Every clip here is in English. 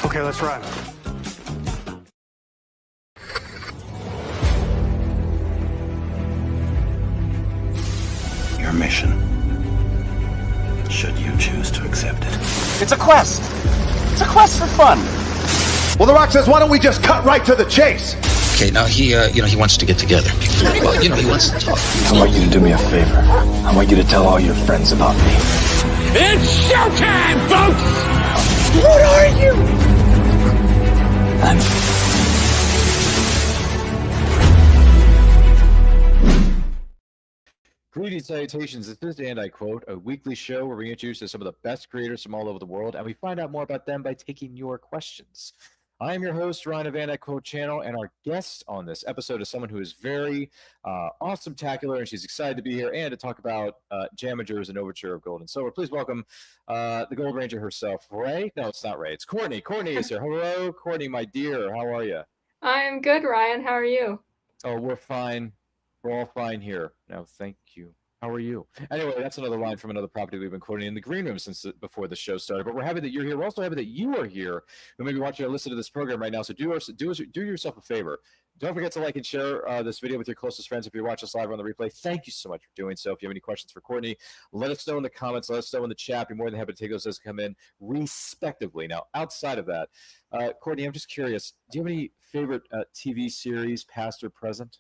Okay, let's run. Your mission, should you choose to accept it. It's a quest. It's a quest for fun. Well, The Rock says, why don't we just cut right to the chase? Okay, now he wants to get together. Well, he wants to talk. I want you to do me a favor. I want you to tell all your friends about me. It's showtime, folks! What are you? Greetings, salutations. This is And I Quote, a weekly show where we introduce to some of the best creators from all over the world, and we find out more about them by taking your questions. I am your host, Ryan of And I Quote channel, and our guest on this episode is someone who is very awesome-tacular, and she's excited to be here and to talk about Jammingers and Overture of Gold and Silver. Please welcome the Gold Ranger herself, Ray. No, it's not Ray. It's Courtney. Courtney is here. Hello, Courtney, my dear. How are you? I'm good, Ryan. How are you? Oh, we're fine. We're all fine here. No, thank you. How are you? Anyway, that's another line from another property we've been quoting in the green room since before the show started. But we're happy that you're here. We're also happy that you are here who may be watching or listening to this program right now. So do yourself a favor. Don't forget to like and share this video with your closest friends if you're watching us live on the replay. Thank you so much for doing so. If you have any questions for Courtney, let us know in the comments. Let us know in the chat. Be more than happy to take those as they come in, respectively. Now, outside of that, Courtney, I'm just curious. Do you have any favorite TV series, past or present?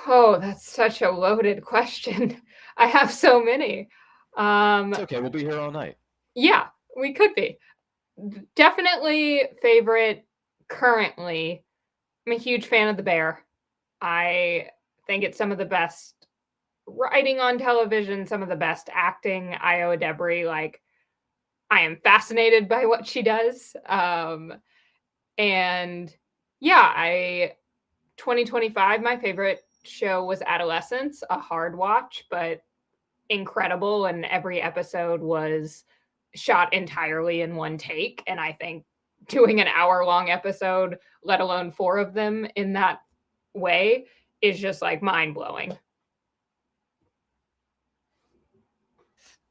Oh, that's such a loaded question. I have so many. It's okay. We'll be here all night. Yeah, we could be. Definitely favorite currently. I'm a huge fan of The Bear. I think it's some of the best writing on television, some of the best acting. Io Debris, like, I am fascinated by what she does. And yeah, 2025, my favorite show was Adolescence, a hard watch, but incredible. And every episode was shot entirely in one take. And I think doing an hour-long episode, let alone 4 of them in that way, is just like mind-blowing.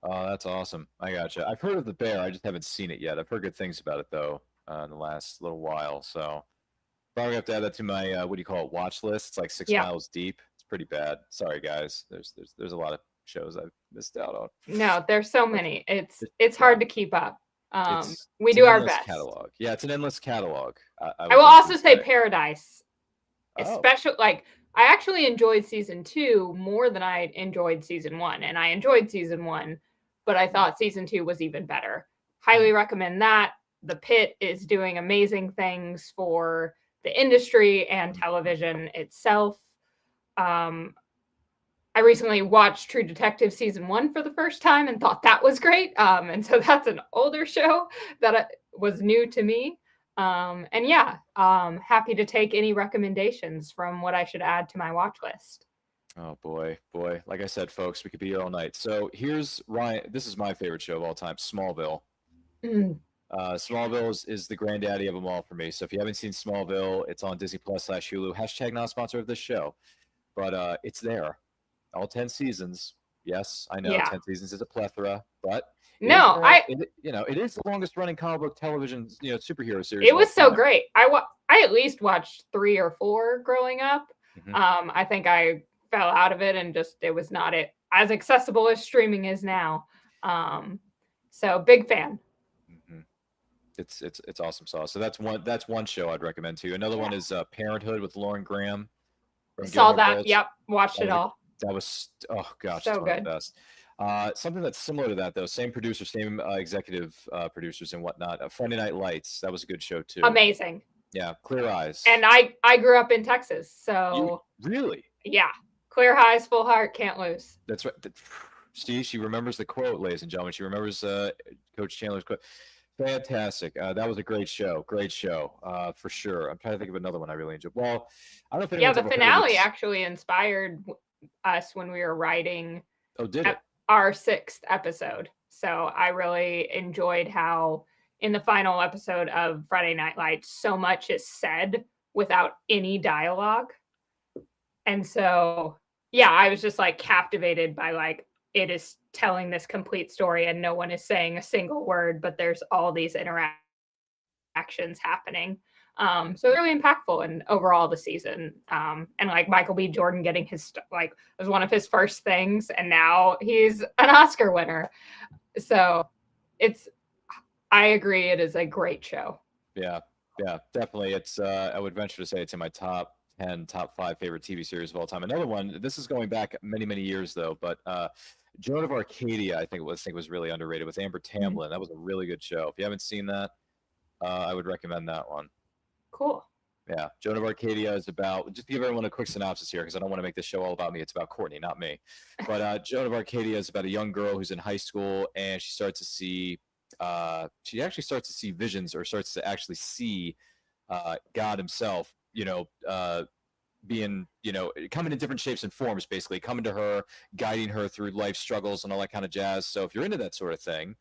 Oh, that's awesome. I gotcha. I've heard of The Bear. I just haven't seen it yet. I've heard good things about it, though, in the last little while. So probably have to add that to my, what do you call it, watch list. It's like 6 miles deep. It's pretty bad. Sorry, guys. There's a lot of shows I've missed out on. No, there's so many. It's hard to keep up. We do our best. Catalog. Yeah, it's an endless catalog. I will also say Paradise. Especially, like, I actually enjoyed season 2 more than I enjoyed season 1. And I enjoyed season 1, but I thought season 2 was even better. Highly recommend that. The Pit is doing amazing things for the industry and television itself. I recently watched True Detective season 1 for the first time and thought that was great. And so that's an older show that was new to me. And yeah, happy to take any recommendations from what I should add to my watch list. Oh boy. Like I said, folks, we could be here all night. So here's Ryan. This is my favorite show of all time, Smallville. Smallville is the granddaddy of them all for me. So if you haven't seen Smallville, it's on Disney Plus / Hulu. # not a sponsor of this show, but it's there. All 10 seasons. Yes, I know 10 seasons is a plethora, but it is the longest running comic book television, superhero series. It was so great. I at least watched 3 or 4 growing up. I think I fell out of it and it was not as accessible as streaming is now. So big fan. It's awesome sauce. So that's one show I'd recommend to you. Another one is Parenthood with Lauren Graham. Saw that. Yep, watched it all. That was gosh, so it's one good. of the best. Something that's similar to that though, same producer, same executive producers and whatnot. Friday Night Lights, that was a good show too. Amazing. Yeah, Clear Eyes. And I grew up in Texas, so really? Yeah, clear eyes, full heart, can't lose. That's right. See, she remembers the quote, ladies and gentlemen. She remembers Coach Chandler's quote. Fantastic. That was a great show. For sure. I'm trying to think of another one I really enjoyed. Well, I don't know if the finale actually inspired us when we were writing our 6th episode. So I really enjoyed how in the final episode of Friday Night Lights, so much is said without any dialogue. And so, yeah, I was just like captivated by like it is telling this complete story and no one is saying a single word, but there's all these interactions happening. So really impactful and overall the season. And like Michael B. Jordan getting his like was one of his first things, and now he's an Oscar winner. So I agree, it is a great show. Yeah, definitely. It's I would venture to say it's in my top 10, top 5 favorite TV series of all time. Another one, this is going back many years though, but Joan of Arcadia, I think was really underrated with Amber Tamblyn. That was a really good show. If you haven't seen that, I would recommend that one. Cool. Yeah, Joan of Arcadia is about, just to give everyone a quick synopsis here, because I don't want to make this show all about me. It's about Courtney, not me. But Joan of Arcadia is about a young girl who's in high school, and she starts to see, visions, or starts to actually see God himself, being, coming in different shapes and forms, basically coming to her, guiding her through life struggles and all that kind of jazz. So if you're into that sort of thing,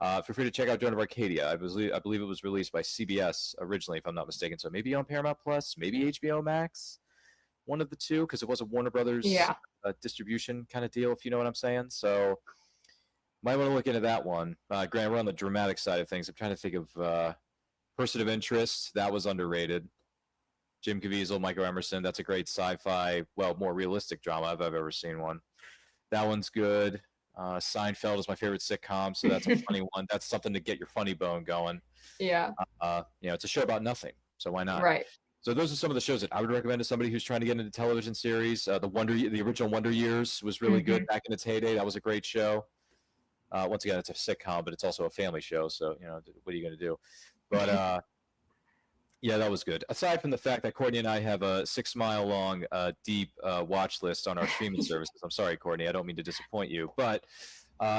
feel free to check out Joan of Arcadia. I believe it was released by CBS originally, if I'm not mistaken. So maybe on Paramount Plus, maybe HBO Max, one of the two, because it was a Warner Brothers distribution kind of deal, if you know what I'm saying. So might want to look into that one. Grant, we're on the dramatic side of things. I'm trying to think of Person of Interest. That was underrated. Jim Caviezel, Michael Emerson. That's a great sci-fi, more realistic drama if I've ever seen one. That one's good. Seinfeld is my favorite sitcom, so that's a funny one. That's something to get your funny bone going. Yeah. It's a show about nothing, so why not? Right. So those are some of the shows that I would recommend to somebody who's trying to get into television series. The original Wonder Years was really good back in its heyday. That was a great show. Once again, it's a sitcom, but it's also a family show, so what are you going to do? But yeah, that was good. Aside from the fact that Courtney and I have a 6 mile long, deep watch list on our streaming services. I'm sorry, Courtney, I don't mean to disappoint you. But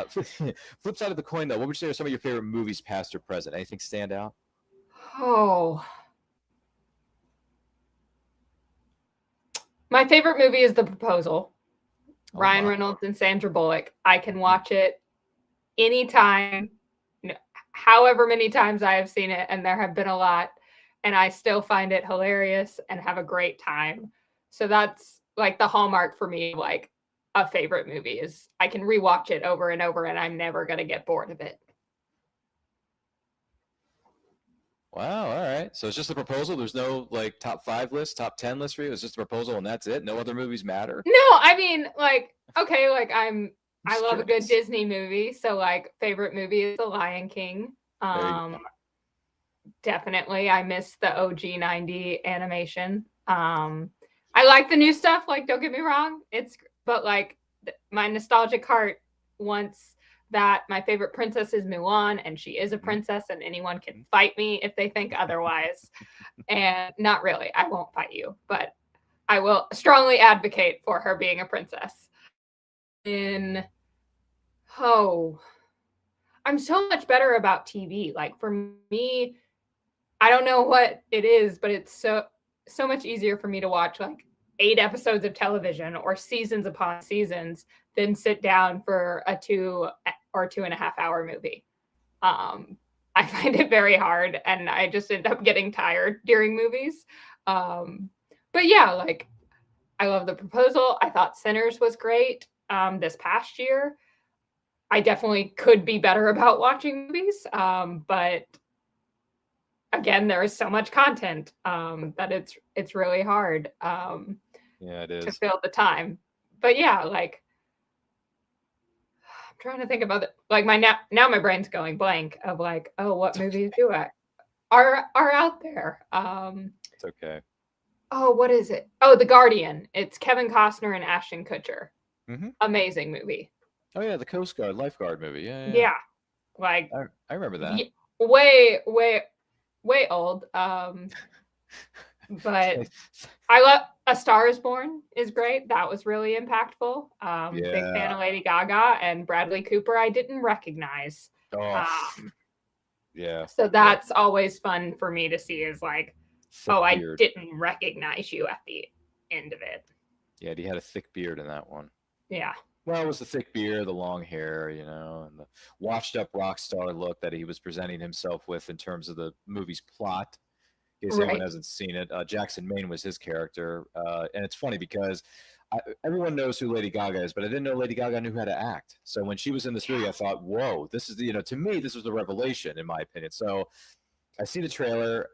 flip side of the coin, though, what would you say are some of your favorite movies, past or present? Anything stand out? Oh, my favorite movie is The Proposal. Ryan Reynolds and Sandra Bullock. I can watch it anytime, however many times I have seen it, and there have been a lot. And I still find it hilarious and have a great time. So that's like the hallmark for me, like a favorite movie is I can rewatch it over and over and I'm never going to get bored of it. Wow. All right. So it's just The Proposal. There's no like top 5 list, top 10 list for you. It's just The Proposal and that's it. No other movies matter. No, I mean, like, okay. Like I love a good Disney movie. So like favorite movie is The Lion King. Definitely. I miss the OG 90 animation. I like the new stuff, like don't get me wrong. But like my nostalgic heart wants that. My favorite princess is Mulan, and she is a princess, and anyone can fight me if they think otherwise. And not really. I won't fight you, but I will strongly advocate for her being a princess. I'm so much better about TV. Like for me, I don't know what it is, but it's so much easier for me to watch like 8 episodes of television or seasons upon seasons than sit down for a 2 or 2.5 hour movie. I find it very hard, and I just end up getting tired during movies. But yeah, like I love The Proposal. I thought Sinners was great this past year. I definitely could be better about watching movies, but again, there is so much content that it's really hard it is to fill the time. But yeah, like I'm trying to think about it. Like now my brain's going blank of like, oh, what movies are out there? It's okay. Oh, what is it? Oh, The Guardian. It's Kevin Costner and Ashton Kutcher. Amazing movie. Oh yeah, the Coast Guard lifeguard movie. Yeah. Like I remember that. Way old. But I love A Star Is Born is great. That was really impactful. Big fan of Lady Gaga and Bradley Cooper. I didn't recognize. Yeah. So that's always fun for me to see is like, I didn't recognize you at the end of it. Yeah, he had a thick beard in that one. Yeah. Well, it was the thick beard, the long hair, and the washed-up rock star look that he was presenting himself with in terms of the movie's plot. In case anyone hasn't seen it, Jackson Maine was his character, and it's funny because everyone knows who Lady Gaga is, but I didn't know Lady Gaga knew how to act. So when she was in this movie, I thought, whoa, this is, to me, this was a revelation, in my opinion. So I see the trailer.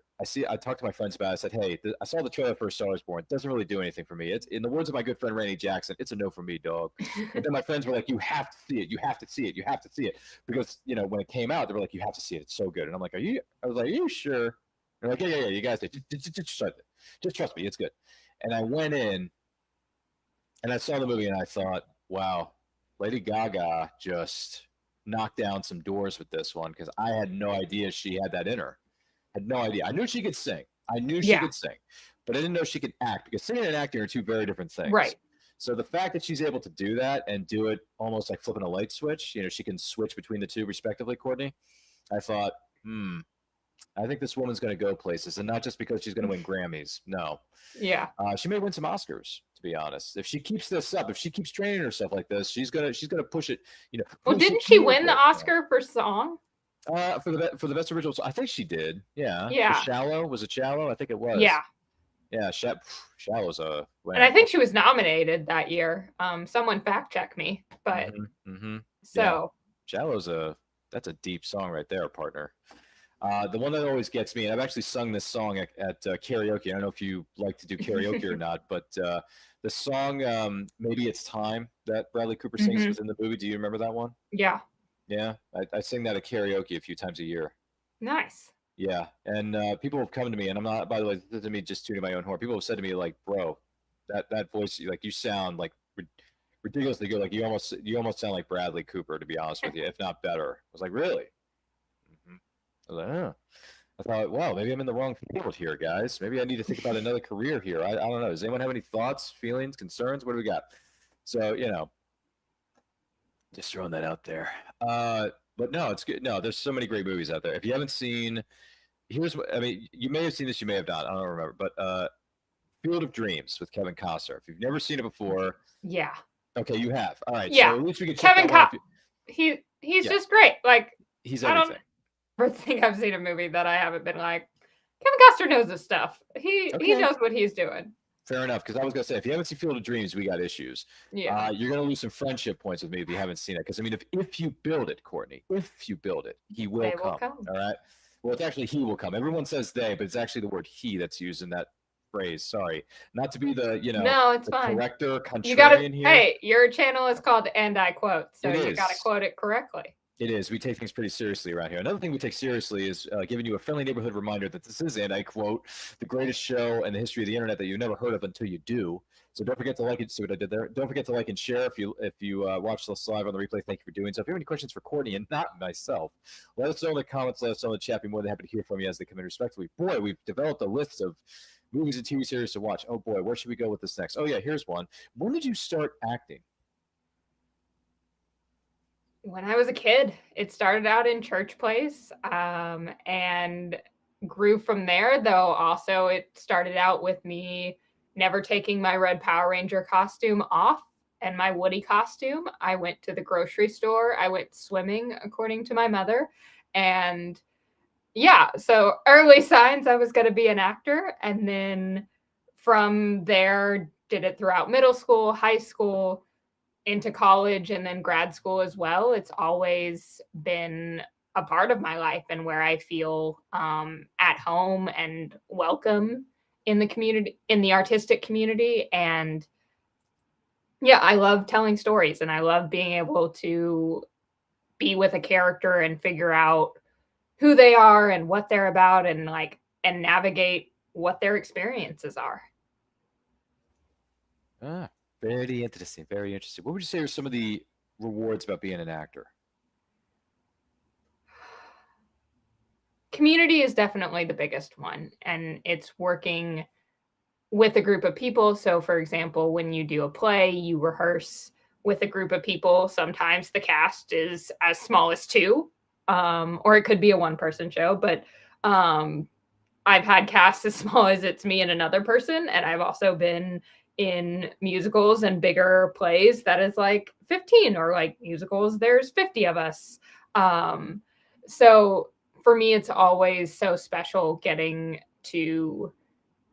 I talked to my friends about it. I said, hey, I saw the trailer for A Star Is Born. It doesn't really do anything for me. It's, in the words of my good friend Randy Jackson, it's a no for me, dog. And then my friends were like, you have to see it. You have to see it. You have to see it. Because, when it came out, they were like, you have to see it. It's so good. And I'm like, I was like, are you sure? They're like, yeah. You guys, just trust me. It's good. And I went in and I saw the movie and I thought, wow, Lady Gaga just knocked down some doors with this one, because I had no idea she had that in her. Had no idea. I knew she could sing. Could sing, but I didn't know she could act, because singing and acting are two very different things. Right. So the fact that she's able to do that and do it almost like flipping a light switch, she can switch between the two respectively, Courtney. I thought, I think this woman's going to go places, and not just because she's going to win Grammys. No. Yeah. She may win some Oscars, to be honest. If she keeps this up, if she keeps training herself like this, she's gonna push it. Well, didn't she win the Oscar for song? For the best original song, I think she did. Yeah. Yeah. For Shallow, was it Shallow? I think it was. Yeah. Yeah. Shallow's a win. And I think she was nominated that year. Someone fact check me, but so Shallow's that's a deep song right there, partner. The one that always gets me, and I've actually sung this song at karaoke. I don't know if you like to do karaoke or not, but the song "Maybe It's Time" that Bradley Cooper sings was in the movie. Do you remember that one? Yeah. Yeah, I sing that at karaoke a few times a year. Nice. Yeah, and people have come to me, and I'm not, by the way, this isn't me just tooting my own horn. People have said to me, like, bro, that voice, like, you sound like ridiculously good. Like, you almost sound like Bradley Cooper, to be honest with you, if not better. I was like, really? I was like, oh. I thought, wow, maybe I'm in the wrong field here, guys. Maybe I need to think about another career here. I don't know. Does anyone have any thoughts, feelings, concerns? What do we got? So, just throwing that out there. But no, it's good. No, there's so many great movies out there. If you haven't seen, here's what, I mean, you may have seen this, you may have not. I don't remember. But Field of Dreams with Kevin Costner. If you've never seen it before. Yeah. Okay, you have. All right. Yeah. So at least we can check Kevin Costner. He's just great. Like, he's everything. I don't think I've seen a movie that I haven't been like, Kevin Costner knows his stuff. He knows what he's doing. Fair enough, because I was going to say, if you haven't seen Field of Dreams, we got issues. Yeah. You're going to lose some friendship points with me if you haven't seen it. Because, I mean, if you build it, Courtney, if you build it, he will come. All right? Well, it's actually he will come. Everyone says they, but it's actually the word he that's used in that phrase. Sorry. Not to be the, no, it's fine. Corrector, contrarian you gotta, here. Hey, your channel is called And I Quote, so you got to quote it correctly. It is. We take things pretty seriously around here. Another thing we take seriously is giving you a friendly neighborhood reminder that this is, and I quote, the greatest show in the history of the internet that you've never heard of until you do. So don't forget to like it. See what I did there? Don't forget to like and share if you watch this live on the replay. Thank you for doing so. If you have any questions for Courtney and not myself, let us know in the comments. Let us know in the chat. Be more than happy to hear from you as they come in respectfully. Boy, we've developed a list of movies and TV series to watch. Oh boy, where should we go with this next? Oh yeah, here's one. When did you start acting? When I was a kid. It started out in church plays and grew from there, though. Also, it started out with me never taking my red Power Ranger costume off and my Woody costume. I went to the grocery store. I went swimming, according to my mother. And yeah, so early signs I was going to be an actor. And then from there, did it throughout middle school, high school, into college, and then grad school as well. It's always been a part of my life and where I feel at home and welcome in the community, in the artistic community. And yeah, I love telling stories, and I love being able to be with a character and figure out who they are and what they're about, and navigate what their experiences are. Very interesting. Very interesting. What would you say are some of the rewards about being an actor? Community is definitely the biggest one, and it's working with a group of people. So, for example, when you do a play, you rehearse with a group of people. Sometimes the cast is as small as 2, or it could be a one-person show, but I've had casts as small as it's me and another person, and I've also been in musicals and bigger plays that is like 15, or like musicals there's 50 of us. So for me, it's always so special getting to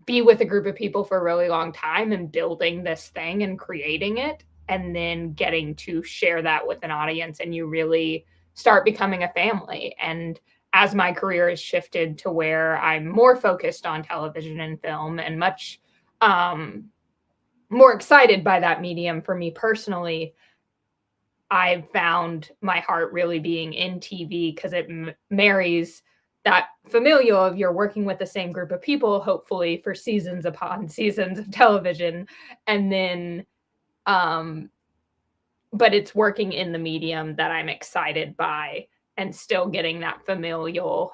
be with a group of people for a really long time and building this thing and creating it, and then getting to share that with an audience, and you really start becoming a family. And as my career has shifted to where I'm more focused on television and film and much more excited by that medium for me personally, I've found my heart really being in TV because it marries that familial of you're working with the same group of people, hopefully for seasons upon seasons of television. And then, but it's working in the medium that I'm excited by and still getting that familial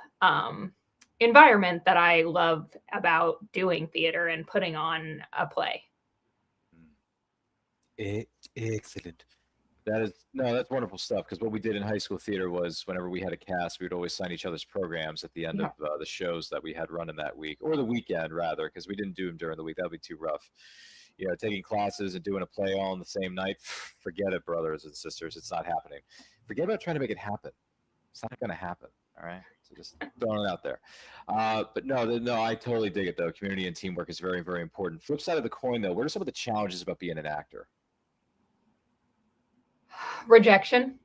environment that I love about doing theater and putting on a play. Excellent. That's wonderful stuff. Because what we did in high school theater was whenever we had a cast, we would always sign each other's programs at the end of the shows that we had running that week, or the weekend rather, because we didn't do them during the week. That would be too rough. You know, taking classes and doing a play all on the same night, forget it, brothers and sisters. It's not happening. Forget about trying to make it happen. It's not going to happen. All right. So just throwing it out there. But no, I totally dig it though. Community and teamwork is very, very important. Flip side of the coin though, what are some of the challenges about being an actor? Rejection,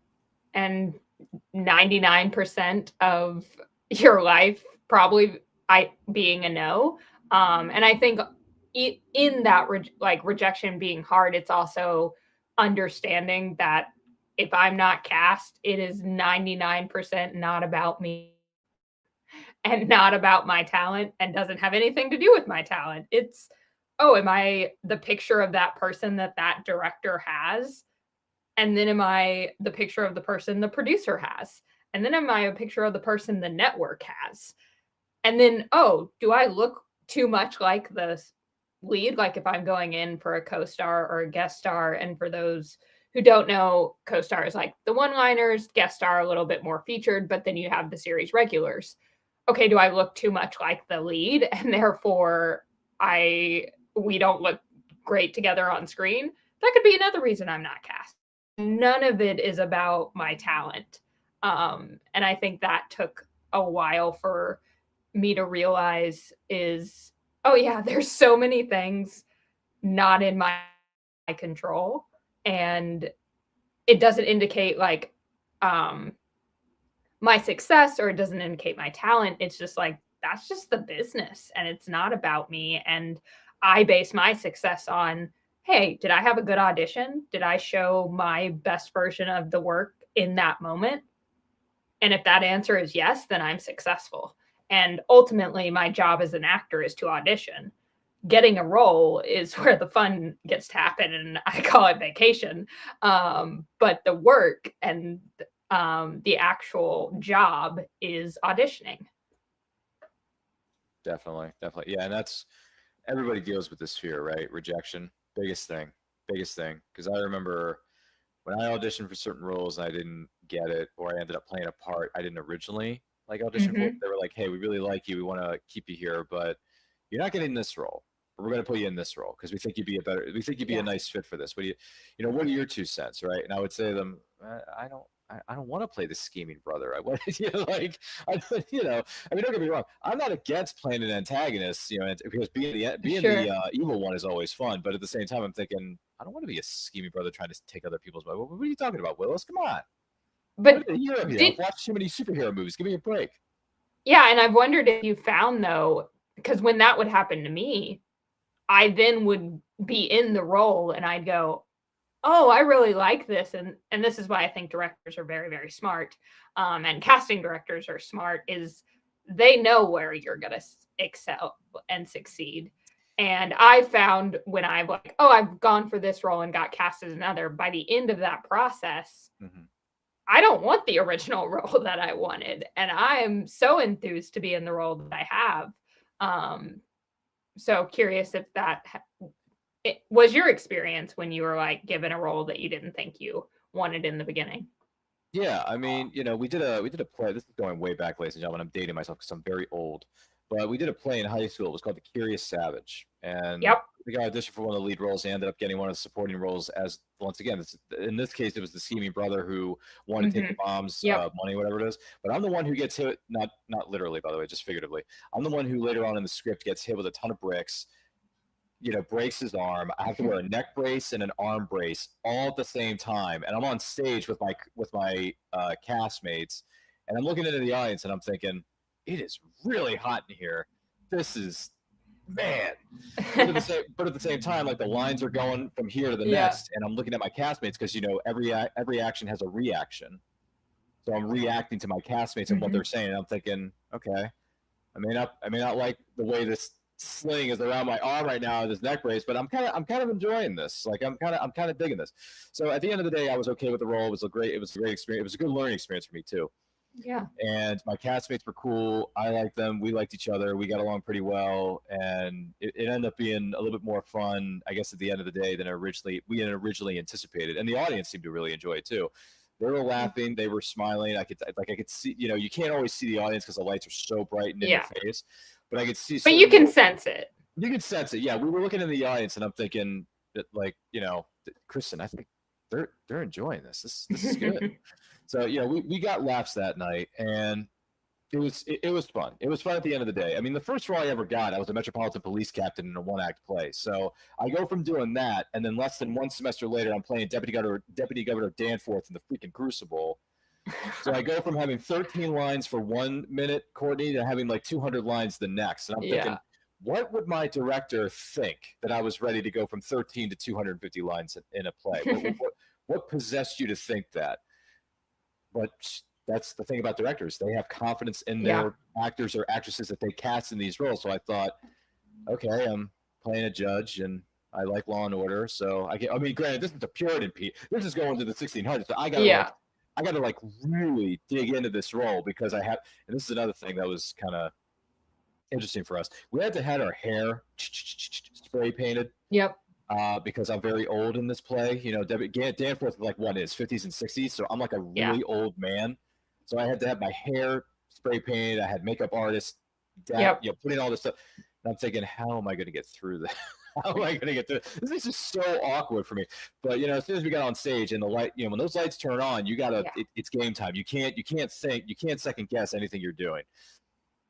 and 99% of your life probably being a no. And I think in that rejection being hard, it's also understanding that if I'm not cast, it is 99% not about me and not about my talent, and doesn't have anything to do with my talent. It's, oh, am I the picture of that person that director has? And then am I the picture of the person the producer has? And then am I a picture of the person the network has? And then, oh, do I look too much like the lead? Like if I'm going in for a co-star or a guest star, and for those who don't know, co-star is like the one-liners, guest star a little bit more featured, but then you have the series regulars. Okay, do I look too much like the lead, and therefore we don't look great together on screen? That could be another reason I'm not cast. None of it is about my talent. And I think that took a while for me to realize is, oh yeah, there's so many things not in my control. And it doesn't indicate like my success, or it doesn't indicate my talent. It's just like, that's just the business, and it's not about me. And I base my success on, hey, did I have a good audition? Did I show my best version of the work in that moment? And if that answer is yes, then I'm successful. And ultimately, my job as an actor is to audition. Getting a role is where the fun gets to happen, and I call it vacation. But the work and the actual job is auditioning. Definitely. Yeah, and that's, everybody deals with this fear, right? Rejection. Biggest thing. Because I remember when I auditioned for certain roles and I didn't get it, or I ended up playing a part I didn't originally like audition for. They were like, hey, we really like you. We want to keep you here, but you're not getting this role. We're going to put you in this role because we think you'd be a nice fit for this. What do what are your 2 cents, right? And I would say to them, I don't want to play the scheming brother. I want, I mean, don't get me wrong. I'm not against playing an antagonist, because being the evil one is always fun. But at the same time, I'm thinking, I don't want to be a scheming brother trying to take other people's money. What are you talking about, Willis? Come on. But I've watched too many superhero movies. Give me a break. Yeah, and I've wondered if you found though, because when that would happen to me, I then would be in the role and I'd go, oh, I really like this. And this is why I think directors are very, very smart. And casting directors are smart, is they know where you're going to excel and succeed. And I found when I've I've gone for this role and got cast as another, by the end of that process, I don't want the original role that I wanted. And I am so enthused to be in the role that I have. So curious if that was your experience when you were given a role that you didn't think you wanted in the beginning. Yeah, I mean, we did a play. This is going way back, ladies and gentlemen. I'm dating myself because I'm very old. But we did a play in high school. It was called The Curious Savage. And the guy auditioned for one of the lead roles and ended up getting one of the supporting roles as, once again, in this case, it was the scheming brother who wanted to take the mom's money, whatever it is. But I'm the one who gets hit, not literally, by the way, just figuratively. I'm the one who later on in the script gets hit with a ton of bricks, breaks his arm. I have to wear a neck brace and an arm brace all at the same time. And I'm on stage with my castmates, and I'm looking into the audience and I'm thinking, it is really hot in here. This is, man. But at the same time, like, the lines are going from here to the next, and I'm looking at my castmates because every action has a reaction. So I'm reacting to my castmates and what they're saying. And I'm thinking, okay, I may not like the way this sling is around my arm right now, this neck brace, but I'm kind of enjoying this. Like, I'm kind of digging this. So at the end of the day, I was okay with the role. It was a great experience. It was a good learning experience for me too. Yeah. And my castmates were cool. I liked them. We liked each other. We got along pretty well. And it ended up being a little bit more fun, I guess, at the end of the day than we had originally anticipated. And the audience seemed to really enjoy it too. They were laughing. They were smiling. I could see, you can't always see the audience because the lights are so bright and in your face. But I could see. But you can sense it. You can sense it. Yeah. We were looking in the audience and I'm thinking that, like, Kristen, I think they're enjoying this. This is good. So, we got laughs that night, and it was fun. It was fun at the end of the day. I mean, the first role I ever got, I was a Metropolitan Police captain in a one-act play. So I go from doing that, and then less than one semester later, I'm playing Deputy Governor Danforth in the freaking Crucible. So I go from having 13 lines for 1 minute, Courtney, to having like 200 lines the next. And I'm thinking, what would my director think that I was ready to go from 13 to 250 lines in a play? What possessed you to think that? But that's the thing about directors. They have confidence in their actors or actresses that they cast in these roles. So I thought, okay, I'm playing a judge and I like Law and Order. So granted, this is a Puritan piece. This is going to the 1600s. So I got to really dig into this role because and this is another thing that was kind of interesting for us. We had to have our hair spray painted. Yep. Because I'm very old in this play. Danforth is like what is 50s and 60s, so I'm like a really old man. So I had to have my hair spray painted. I had makeup artists, putting all this stuff. And I'm thinking, how am I going to get through this? How am I going to get through this? This is so awkward for me. But as soon as we got on stage and the light, when those lights turn on, you gotta. It's game time. You can't think. You can't second guess anything you're doing.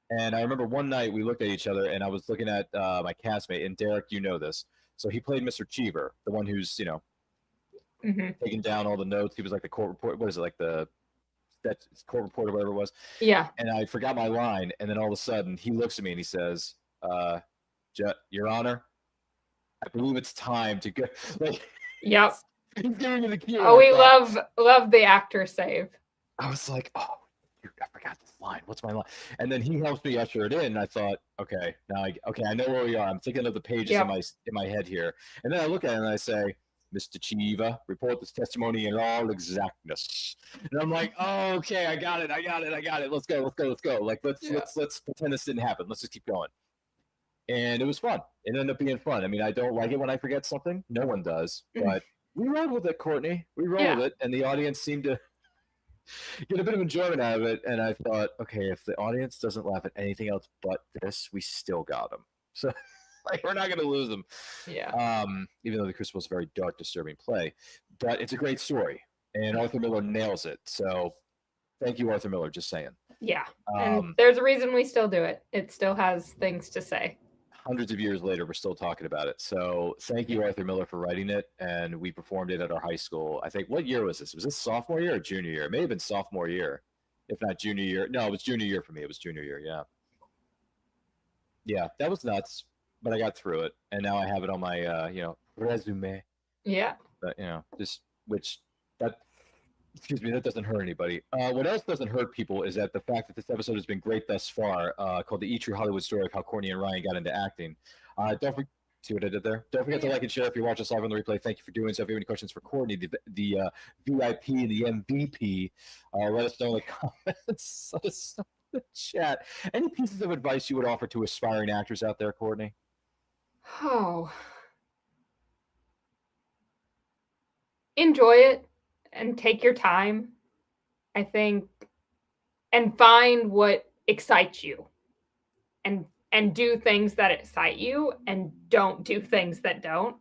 And I remember one night we looked at each other, and I was looking at my castmate, and Derek, you know this. So he played Mr. Cheever, the one who's, taking down all the notes. He was like the court reporter. What is it, like the court reporter, whatever it was? Yeah. And I forgot my line. And then all of a sudden he looks at me and he says, Your Honor, I believe it's time to go. Yep. He's giving me the cue. Oh, we love the actor save. I was like, oh, I forgot this line. What's my line? And then he helps me usher it in. And I thought, okay, I know where we are. I'm thinking of the pages in my head here. And then I look at it and I say, Mr. Cheever, report this testimony in all exactness. And I'm like, oh, okay, I got it. Let's go. Like, let's pretend this didn't happen. Let's just keep going. And it was fun. It ended up being fun. I mean, I don't like it when I forget something. No one does. But we rolled with it, Courtney. We rolled with it. And the audience seemed to get a bit of enjoyment out of it. And I thought, okay, if the audience doesn't laugh at anything else but this, we still got them. So we're not going to lose them. Yeah. Even though The Crucible is a very dark, disturbing play, but it's a great story, and Arthur Miller nails it. So thank you, Arthur Miller. Just saying. Yeah. And there's a reason we still do it. It still has things to say. Hundreds of years later, we're still talking about it. So thank you, Arthur Miller, for writing it. And we performed it at our high school. I think, what year was this? Was this sophomore year or junior year? It may have been sophomore year, if not junior year. No, it was junior year for me. It was junior year. Yeah. Yeah, that was nuts. But I got through it, and now I have it on my, resume. Yeah. But, that doesn't hurt anybody. What else doesn't hurt people is that the fact that this episode has been great thus far, called The E-True Hollywood Story of How Courtney and Ryan Got Into Acting. See what I did there? Don't forget to like and share if you watch us live on the replay. Thank you for doing so. If you have any questions for Courtney, the VIP, the MVP, let us know in the comments. Let us know in the chat. Any pieces of advice you would offer to aspiring actors out there, Courtney? Oh. Enjoy it and take your time, I think, and find what excites you and and do things that excite you and don't do things that don't.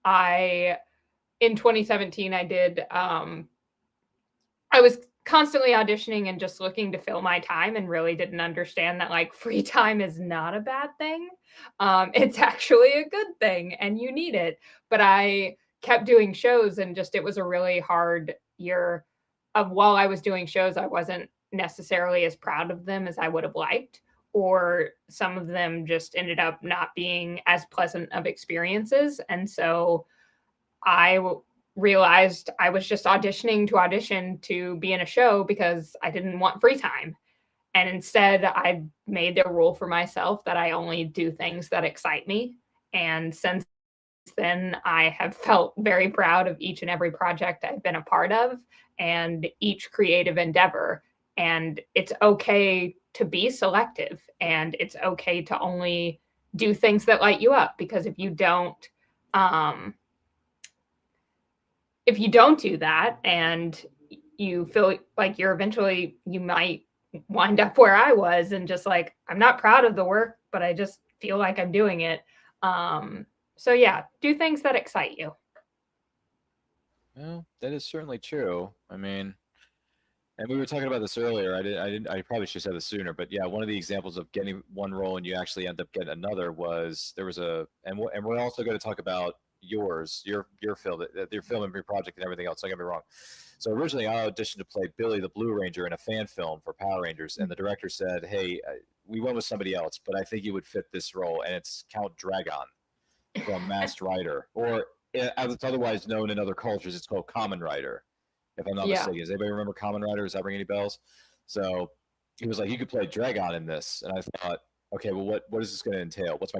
In 2017, I was constantly auditioning and just looking to fill my time and really didn't understand that like free time is not a bad thing. It's actually a good thing and you need it. But I kept doing shows and just, it was a really hard year of while I was doing shows, I wasn't necessarily as proud of them as I would have liked, or some of them just ended up not being as pleasant of experiences. And so I realized I was just auditioning to audition to be in a show because I didn't want free time. And instead, I made a rule for myself that I only do things that excite me. And since then, I have felt very proud of each and every project I've been a part of and each creative endeavor. And it's okay to be selective, and it's okay to only do things that light you up, because if you don't do that and you feel like you might wind up where I was and just like, I'm not proud of the work, but I just feel like I'm doing it. So yeah, do things that excite you. Well, that is certainly true. I mean, and we were talking about this earlier. I probably should have said this sooner, but yeah, one of the examples of getting one role and you actually end up getting another was and we're also going to talk about your film, your film and your project and everything else. Don't get me wrong. So originally I auditioned to play Billy the Blue Ranger in a fan film for Power Rangers, and the director said, "Hey, we went with somebody else, but I think you would fit this role, and it's Count Dragon from Masked Rider, or as it's otherwise known in other cultures, it's called Kamen Rider, if I'm not mistaken. Does anybody remember Kamen Rider? Does that ring any bells?" So he was like, "You could play Dragon in this," and I thought, okay, well, what is this going to entail? What's my,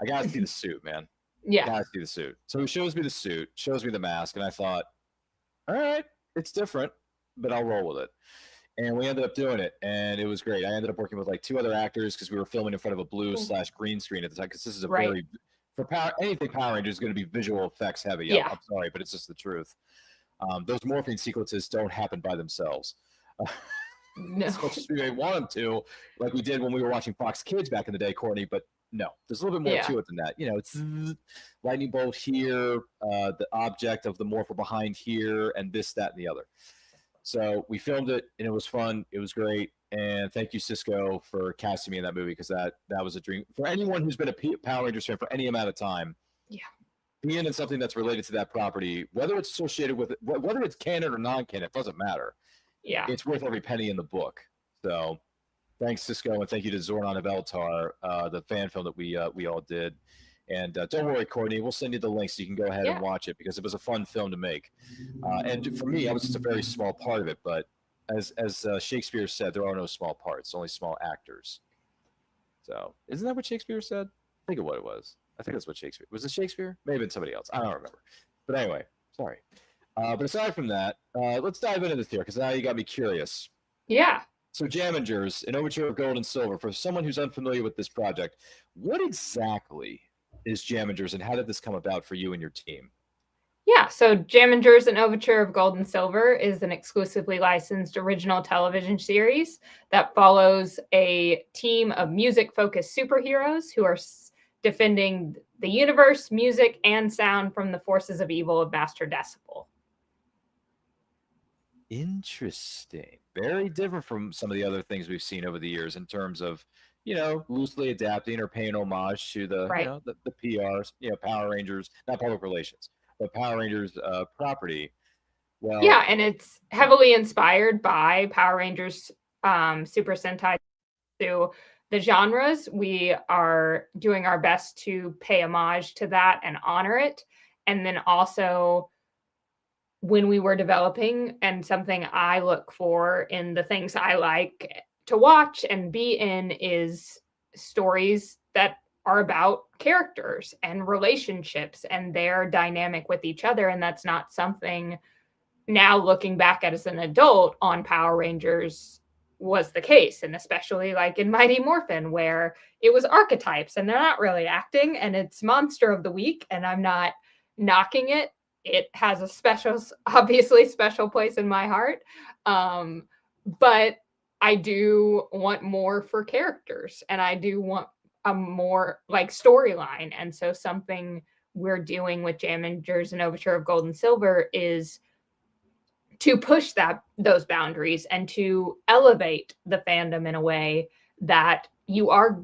I got to see the suit, man. Yeah. Got to see the suit. So he shows me the suit, shows me the mask, and I thought, all right, it's different, but I'll roll with it. And we ended up doing it, and it was great. I ended up working with like 2 other actors because we were filming in front of a blue/green screen at the time, because this is a very, for anything Power Rangers is going to be visual effects heavy. Yeah. I'm sorry, but it's just the truth. Those morphing sequences don't happen by themselves. No. As much as we may want them to, like we did when we were watching Fox Kids back in the day, Courtney, but no, there's a little bit more to it than that. It's lightning bolt here, the object of the morpher behind here, and this, that, and the other. So we filmed it, and it was fun. It was great. And thank you, Cisco, for casting me in that movie, because that was a dream. For anyone who's been a Power Rangers fan for any amount of time, being in something that's related to that property, whether it's associated with it, whether it's canon or non-canon, it doesn't matter. Yeah. It's worth every penny in the book. So thanks, Cisco, and thank you to Zordon of Eltar, the fan film that we all did. And don't worry, Courtney, we'll send you the link so you can go ahead and watch it, because it was a fun film to make. And for me, I was just a very small part of it. But as Shakespeare said, there are no small parts, only small actors. So isn't that what Shakespeare said? Think of what it was. I think that's what Shakespeare was. It Shakespeare? Maybe it's somebody else. I don't remember. But anyway, sorry. But aside from that, let's dive into this here, because now you got me curious. Yeah. So Jammingers, an Overture of Gold and Silver. For someone who's unfamiliar with this project, what exactly is Jammingers, and how did this come about for you and your team? Yeah, so Jammingers, an Overture of Gold and Silver is an exclusively licensed original television series that follows a team of music-focused superheroes who are defending the universe, music, and sound from the forces of evil of Master Decibel. Interesting. Very different from some of the other things we've seen over the years in terms of, loosely adapting or paying homage to the, the PRs, Power Rangers, not public relations, but Power Rangers property. Well, yeah, and it's heavily inspired by Power Rangers Super Sentai. To the genres, we are doing our best to pay homage to that and honor it. And then also, when we were developing, and something I look for in the things I like to watch and be in, is stories that are about characters and relationships and their dynamic with each other. And that's not something, now looking back at as an adult on Power Rangers, was the case. And especially like in Mighty Morphin, where it was archetypes and they're not really acting, and it's Monster of the Week, and I'm not knocking it. It has a obviously special place in my heart. But I do want more for characters, and I do want a more like storyline. And so something we're doing with Jammingers and Overture of Gold and Silver is to push those boundaries and to elevate the fandom in a way that you are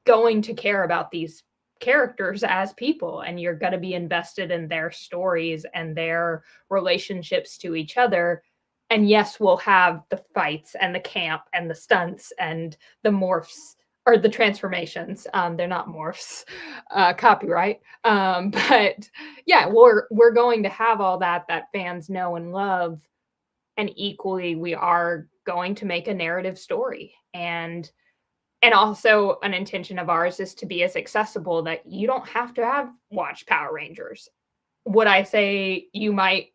going to care about these characters as people, and you're going to be invested in their stories and their relationships to each other. And yes, we'll have the fights and the camp and the stunts and the morphs or the transformations. They're not morphs, copyright. But yeah, we're going to have all that fans know and love. And equally, we are going to make a narrative story. And also an intention of ours is to be as accessible that you don't have to have watched Power Rangers. Would I say you might,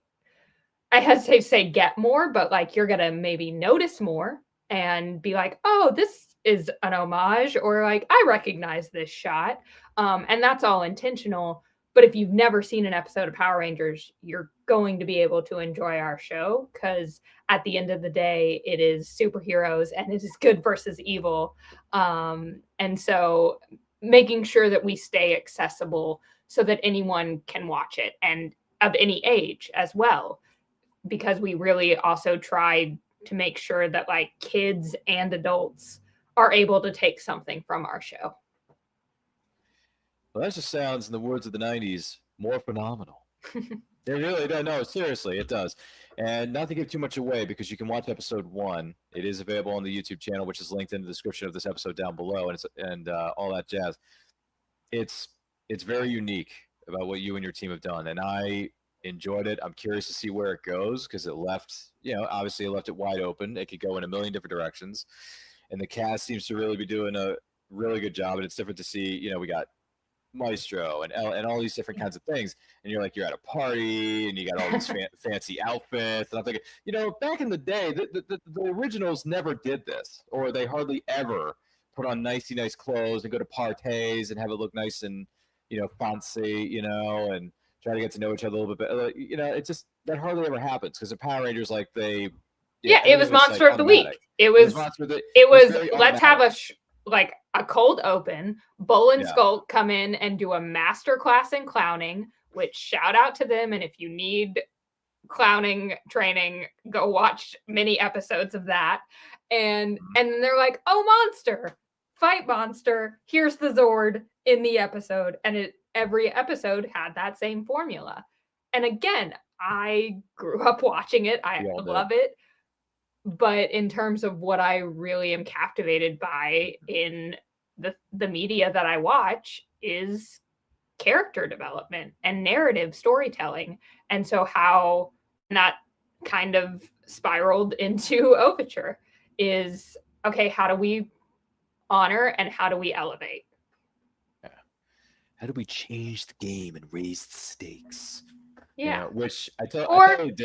I hesitate to say get more, but like you're going to maybe notice more and be like, oh, this is an homage, or like, I recognize this shot. And that's all intentional. But if you've never seen an episode of Power Rangers, you're going to be able to enjoy our show, because at the end of the day, it is superheroes and it is good versus evil. And so making sure that we stay accessible so that anyone can watch it, and of any age as well, because we really also tried to make sure that like kids and adults are able to take something from our show. Well, that just sounds, in the words of the 90s, more phenomenal. It really does. No, seriously, it does. And not to give too much away, because you can watch episode 1. It is available on the YouTube channel, which is linked in the description of this episode down below, and all that jazz. It's very unique about what you and your team have done, and I enjoyed it. I'm curious to see where it goes, because it left, obviously it left it wide open. It could go in a million different directions, and the cast seems to really be doing a really good job. And it's different to see, we got Maestro and all these different kinds of things, and you're at a party and you got all these fancy outfits, and I'm thinking, back in the day, the originals never did this, or they hardly ever put on nice clothes and go to parties and have it look nice and fancy, and try to get to know each other a little bit better. It's just that hardly ever happens, because the Power Rangers, like it was Monster of the Week. It was let's have a cold open. Bull and Skulk come in and do a master class in clowning, which shout out to them. And if you need clowning training, go watch many episodes of that. And then they're like, oh, monster, fight monster. Here's the Zord in the episode. And every episode had that same formula. And again, I grew up watching it. I love it. But in terms of what I really am captivated by in the media that I watch is character development and narrative storytelling. And so how that kind of spiraled into Overture is, okay, how do we honor and how do we elevate? Yeah. How do we change the game and raise the stakes? Yeah. Which I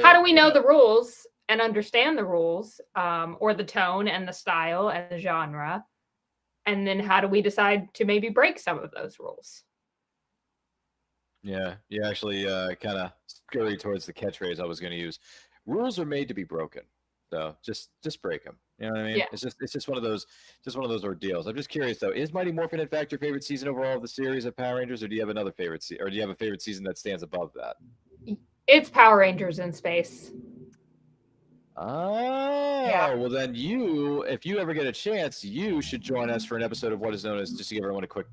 how do we know the rules and understand the rules, or the tone and the style and the genre? And then how do we decide to maybe break some of those rules? Yeah, you actually kind of scurry towards the catchphrase I was going to use. Rules are made to be broken, so just break them. You know what I mean? Yeah. It's just one of those ordeals. I'm just curious though. Is Mighty Morphin in fact your favorite season overall of the series of Power Rangers, or do you have another favorite or do you have a favorite season that stands above that? It's Power Rangers in space. Oh, yeah. Well then if you ever get a chance, you should join us for an episode of what is known as, just to give everyone a quick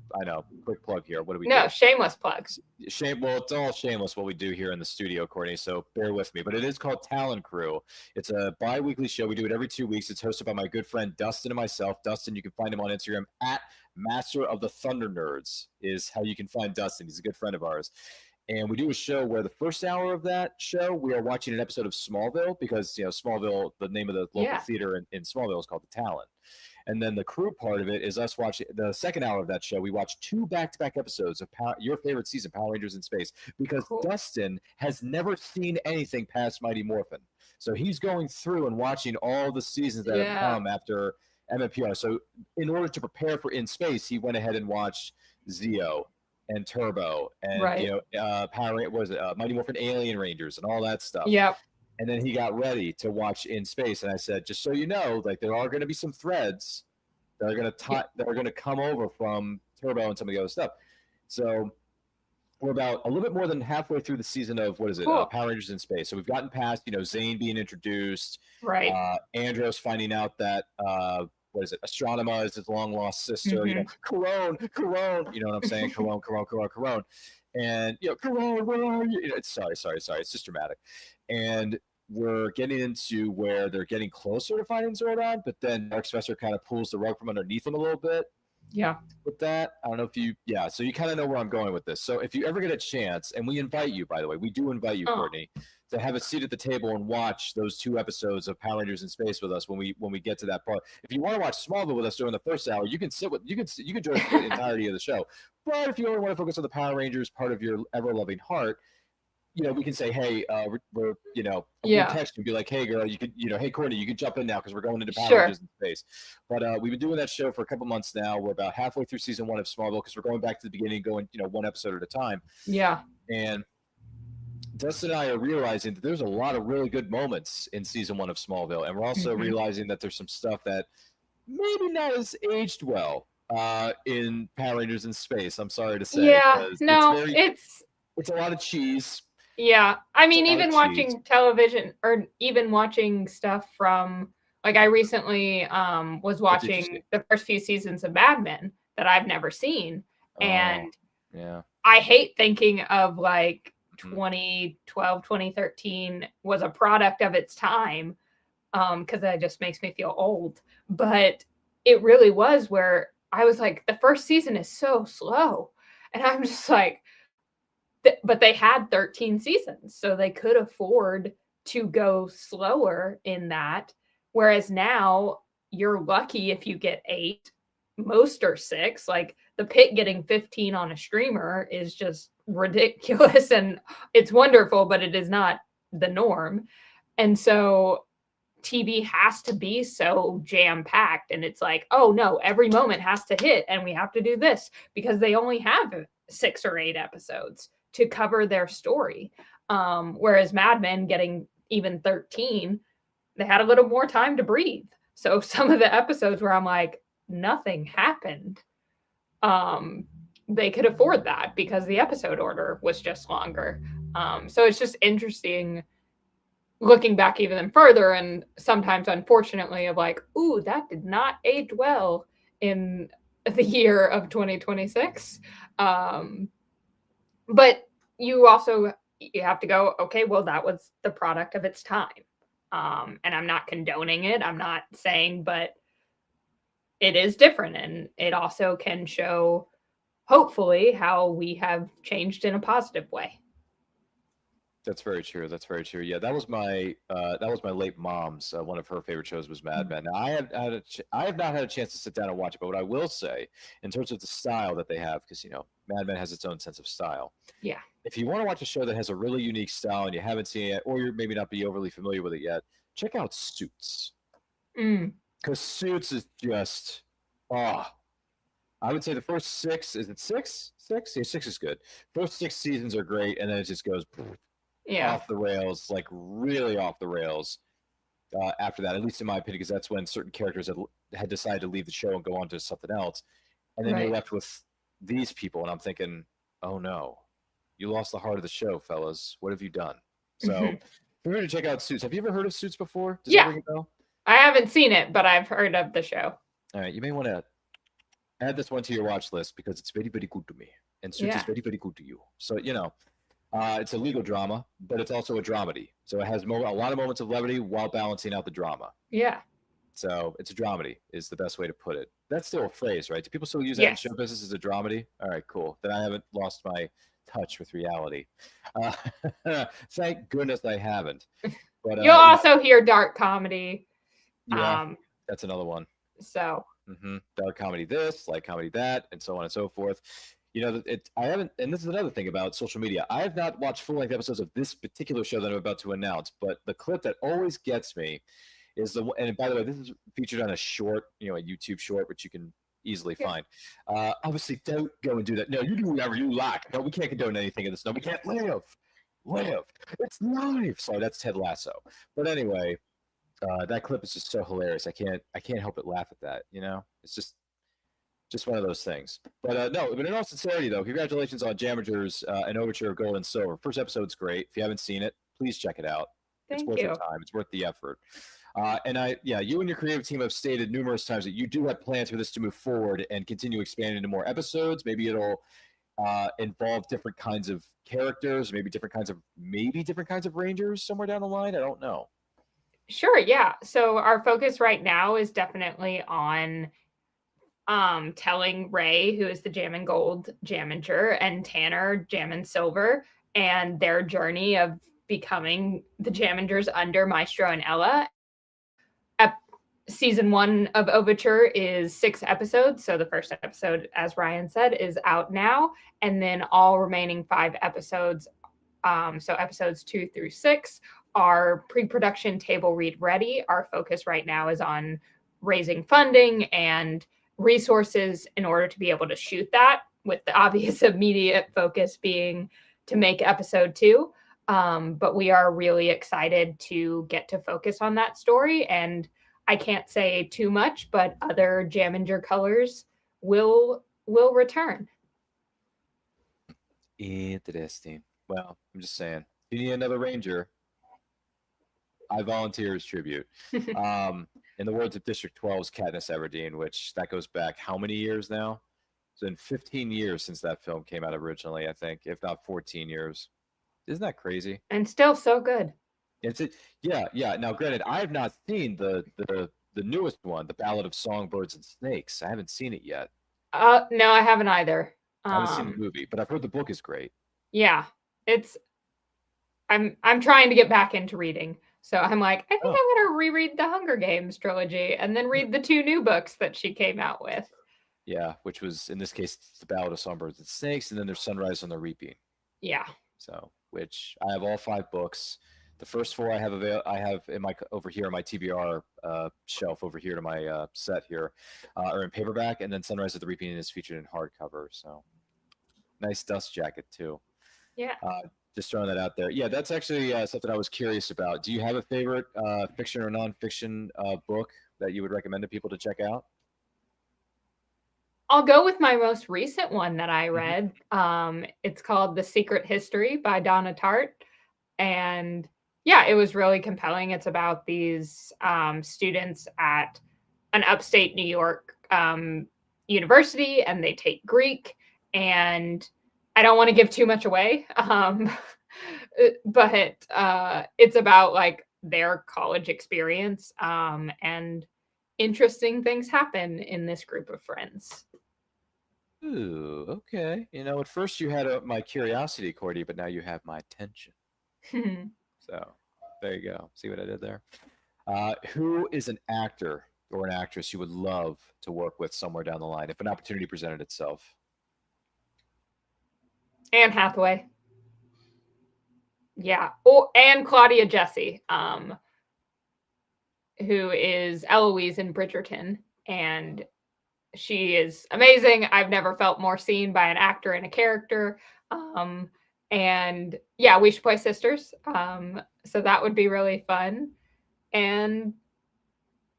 plug here. What do we do? No, shameless plugs. Well, it's all shameless what we do here in the studio, Courtney, so bear with me. But it is called Talent Crew. It's a bi-weekly show. We do it every 2 weeks. It's hosted by my good friend Dustin and myself. Dustin, you can find him on Instagram at Master of the Thunder Nerds is how you can find Dustin. He's a good friend of ours. And we do a show where the first hour of that show, we are watching an episode of Smallville, because, Smallville, the name of the local theater in Smallville is called The Talent. And then the crew part of it is us watching the second hour of that show. We watch 2 back-to-back episodes of your favorite season, Power Rangers in Space, because Dustin has never seen anything past Mighty Morphin. So he's going through and watching all the seasons that have come after MMPR. So in order to prepare for In Space, he went ahead and watched Zeo and Turbo and Power, Mighty Morphin Alien Rangers and all that stuff. Yep. And then he got ready to watch In Space, and I said, just so you know, like there are going to be some threads that are going to come over from Turbo and some of the other stuff. So we're about a little bit more than halfway through the season of Power Rangers in Space. So we've gotten past, Zane being introduced, right? Andros finding out that Astronema is his long lost sister. Corone. You know what I'm saying? Corone. And Corone, where are you? Sorry. It's just dramatic. And we're getting into where they're getting closer to finding Zordon, but then Dark Special kind of pulls the rug from underneath them a little bit. Yeah. With that, I don't know if so you kind of know where I'm going with this. So if you ever get a chance, and we invite you, by the way, we do invite you, Courtney, to have a seat at the table and watch those 2 episodes of Power Rangers in Space with us when we get to that part. If you want to watch Smallville with us during the first hour, you can join us for the entirety of the show. But if you only want to focus on the Power Rangers part of your ever-loving heart, we can say, hey, we'll text you and be like, hey, girl, you could, hey, Courtney, you can jump in now because we're going into Power Rangers in Space. But we've been doing that show for a couple months now. We're about halfway through season 1 of Smallville because we're going back to the beginning, going, 1 episode at a time. Yeah. And Dustin and I are realizing that there's a lot of really good moments in season 1 of Smallville. And we're also realizing that there's some stuff that maybe not as aged well in Power Rangers in Space. I'm sorry to say. Yeah. No, it's a lot of cheese. Yeah. I mean, even watching television or even watching stuff from, like, I recently was watching the first few seasons of Mad Men that I've never seen. And I hate thinking of like 2012, 2013 was a product of its time because that just makes me feel old. But it really was, where I was like, the first season is so slow. And I'm just like, but they had 13 seasons, so they could afford to go slower in that. Whereas now you're lucky if you get 8, most are 6. Like The Pit getting 15 on a streamer is just ridiculous, and it's wonderful, but it is not the norm. And so TV has to be so jam-packed, and it's like, oh no, every moment has to hit, and we have to do this because they only have 6 or 8 episodes to cover their story. Whereas Mad Men getting even 13, they had a little more time to breathe. So some of the episodes where I'm like, nothing happened, they could afford that because the episode order was just longer. So it's just interesting looking back even further, and sometimes unfortunately of like, ooh, that did not age well in the year of 2026. But you have to go, okay, well, that was the product of its time. And I'm not condoning it. I'm not saying, but it is different. And it also can show, hopefully, how we have changed in a positive way. That's very true. Yeah, that was my late mom's. One of her favorite shows was Mad Men. Now, I have not had a chance to sit down and watch it, but what I will say, in terms of the style that they have, because Mad Men has its own sense of style. Yeah. If you want to watch a show that has a really unique style and you haven't seen it, or you're maybe not be overly familiar with it yet, check out Suits. Because Suits is just, I would say the first 6, is it 6? 6? Yeah, 6 is good. First 6 seasons are great, and then it just goes off the rails, like really off the rails after that, at least in my opinion, because that's when certain characters had decided to leave the show and go on to something else. And then you're left with these people, and I'm thinking, oh no, you lost the heart of the show, fellas. What have you done? So we're going to check out Suits. Have you ever heard of Suits before? Does that ring a bell? I haven't seen it, but I've heard of the show. All right, you may want to add this one to your watch list because it's very, very good to me. And Suits is very, very good to you. So, it's a legal drama, but it's also a dramedy. So it has a lot of moments of levity while balancing out the drama. Yeah. So it's a dramedy is the best way to put it. That's still a phrase, right? Do people still use that in show business as a dramedy? All right, cool. Then I haven't lost my touch with reality. Thank goodness I haven't. But you'll also hear dark comedy. Yeah, that's another one. So. Dark comedy this, light comedy that, and so on and so forth. I haven't, and this is another thing about social media. I have not watched full-length episodes of this particular show that I'm about to announce, but the clip that always gets me is and by the way, this is featured on a short, a YouTube short, which you can easily find. Obviously, don't go and do that. No, you do whatever you like. No, we can't condone anything in this. No, we can't live live. It's live. Sorry, that's Ted Lasso. But anyway, that clip is just so hilarious. I can't help but laugh at that. It's just one of those things. But no, but in all sincerity, though, congratulations on Jammingers and Overture of Gold and Silver. First episode's great. If you haven't seen it, please check it out. It's worth your time. It's worth the effort. And you and your creative team have stated numerous times that you do have plans for this to move forward and continue expanding into more episodes. Maybe it'll involve different kinds of characters, maybe different kinds of Rangers somewhere down the line. I don't know. Sure, yeah. So our focus right now is definitely on telling Ray, who is the Jammin' Gold Jamminger, and Tanner, Jammin' Silver, and their journey of becoming the Jammingers under Maestro and Ella. Season 1 of Overture is 6 episodes. So the first episode, as Ryan said, is out now. And then all remaining 5 episodes, so episodes 2 through 6, are pre-production table read ready. Our focus right now is on raising funding and resources in order to be able to shoot that, with the obvious immediate focus being to make episode 2. But we are really excited to get to focus on that story. And I can't say too much, but other Jamminger colors will return. Interesting. Well, I'm just saying, if you need another Ranger, I volunteer as tribute. In the words of District 12's Katniss Everdeen, which that goes back how many years now? It's been 15 years since that film came out originally, I think, if not 14 years. Isn't that crazy? And still so good. Yeah. Now, granted, I have not seen the newest one, The Ballad of Songbirds and Snakes. I haven't seen it yet. No, I haven't either. I haven't seen the movie, but I've heard the book is great. Yeah, I'm trying to get back into reading. So I'm like, I think I'm going to reread the Hunger Games trilogy and then read the 2 new books that she came out with. Yeah, which was, in this case, The Ballad of Songbirds and Snakes, and then there's Sunrise on the Reaping. Yeah. So, which I have all 5 books. The first 4 I have in my over here on my TBR shelf over here to my set here are in paperback, and then Sunrise of the Reaping is featured in hardcover. So nice dust jacket too. Yeah. Just throwing that out there. Yeah, that's actually something I was curious about. Do you have a favorite fiction or nonfiction book that you would recommend to people to check out? I'll go with my most recent one that I read. It's called The Secret History by Donna Tartt. And yeah, it was really compelling. It's about these students at an upstate New York university, and they take Greek. And I don't want to give too much away, but it's about like their college experience, and interesting things happen in this group of friends. Ooh, okay. At first you had my curiosity, Courtney, but now you have my attention. So there you go. See what I did there? Who is an actor or an actress you would love to work with somewhere down the line if an opportunity presented itself? Anne Hathaway. Yeah. And Claudia Jessie, who is Eloise in Bridgerton. And she is amazing. I've never felt more seen by an actor in a character. And yeah, we should play sisters. So that would be really fun. And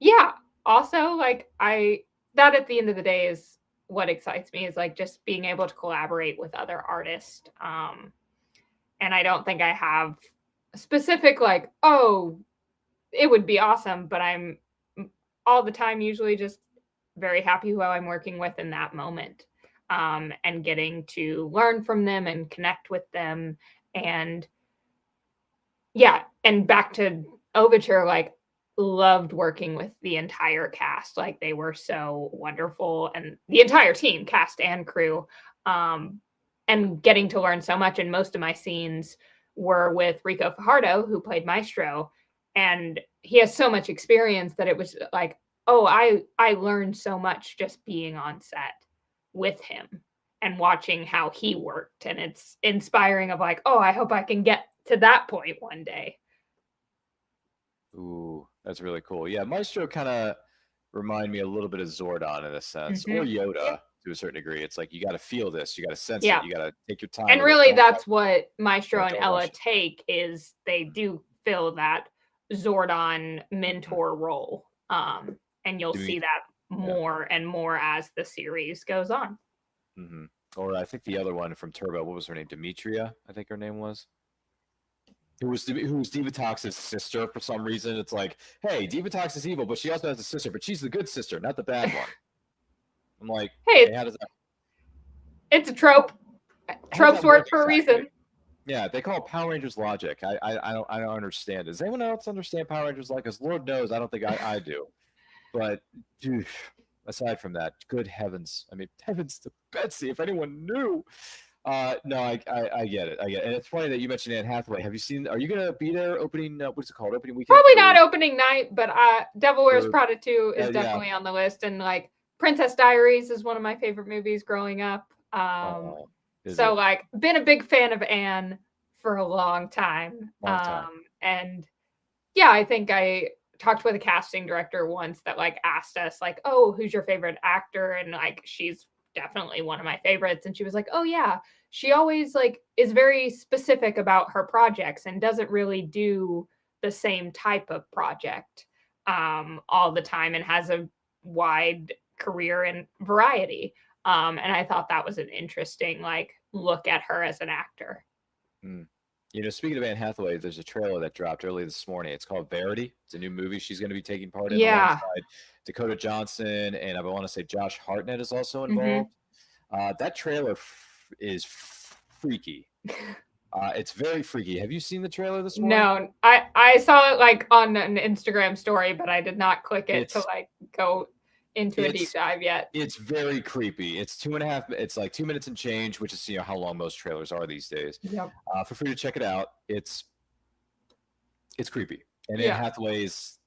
yeah, also like that at the end of the day is what excites me, is like just being able to collaborate with other artists. And I don't think I have a specific like, oh, it would be awesome, but I'm all the time usually just very happy who I'm working with in that moment. And getting to learn from them and connect with them. And yeah, and back to Overture, like loved working with the entire cast. Like they were so wonderful, and the entire team, cast and crew, and getting to learn so much. And most of my scenes were with Rico Fajardo, who played Maestro, and he has so much experience that it was like, oh, I learned so much just being on set with him and watching how he worked. And it's inspiring of like, oh, I hope I can get to that point one day. Ooh, that's really cool. Yeah, Maestro kind of remind me a little bit of Zordon in a sense, or Yoda. to a certain degree. It's like you got to feel this, you got to sense Yeah. it, you got to take your time. And with it. really, Don't that's rush- what Maestro and don't Ella rush it. take is they do fill that Zordon mentor role. And you'll see that more and more as the series goes on. Mhm. Or I think the other one from Turbo, what was her name? Demetria, I think her name was. Who was Divatox's sister for some reason. It's like, hey, Divatox is evil, but she also has a sister, but she's the good sister, not the bad one. I'm like, Hey, how does that? It's a trope. Tropes work for a reason. Yeah, they call it Power Rangers logic. I don't understand. Does anyone else understand Power Rangers logic? Because Lord knows I don't think I do. But dude, aside from that, good heavens! I mean, heavens to Betsy! If anyone knew. No, I get it. I get it. And it's funny that you mentioned Anne Hathaway. Have you seen? Are you gonna be there opening? What's it called? Opening weekend? Probably not opening night, but Devil Wears Prada 2 is yeah. definitely on the list. And like Princess Diaries is one of my favorite movies growing up. So like been a big fan of Anne for a long time. And yeah, I think I talked with a casting director once that like asked us like, oh, who's your favorite actor? And like she's definitely one of my favorites. And she was like, oh yeah, she always like is very specific about her projects and doesn't really do the same type of project all the time and has a wide career and variety. And I thought that was an interesting like look at her as an actor. You know, speaking of Anne Hathaway, there's a trailer that dropped early this morning. It's called Verity. It's a new movie she's going to be taking part in alongside Dakota Johnson, and I want to say Josh Hartnett is also involved. That trailer is freaky. It's very freaky. Have you seen the trailer this morning? No, I saw it like on an Instagram story, but I did not click it to like go into a deep dive yet. It's very creepy. It's 2.5. It's like 2 minutes and change, which is how long most trailers are these days. Yep. Feel free to check it out. It's creepy, and Anne Hathaway's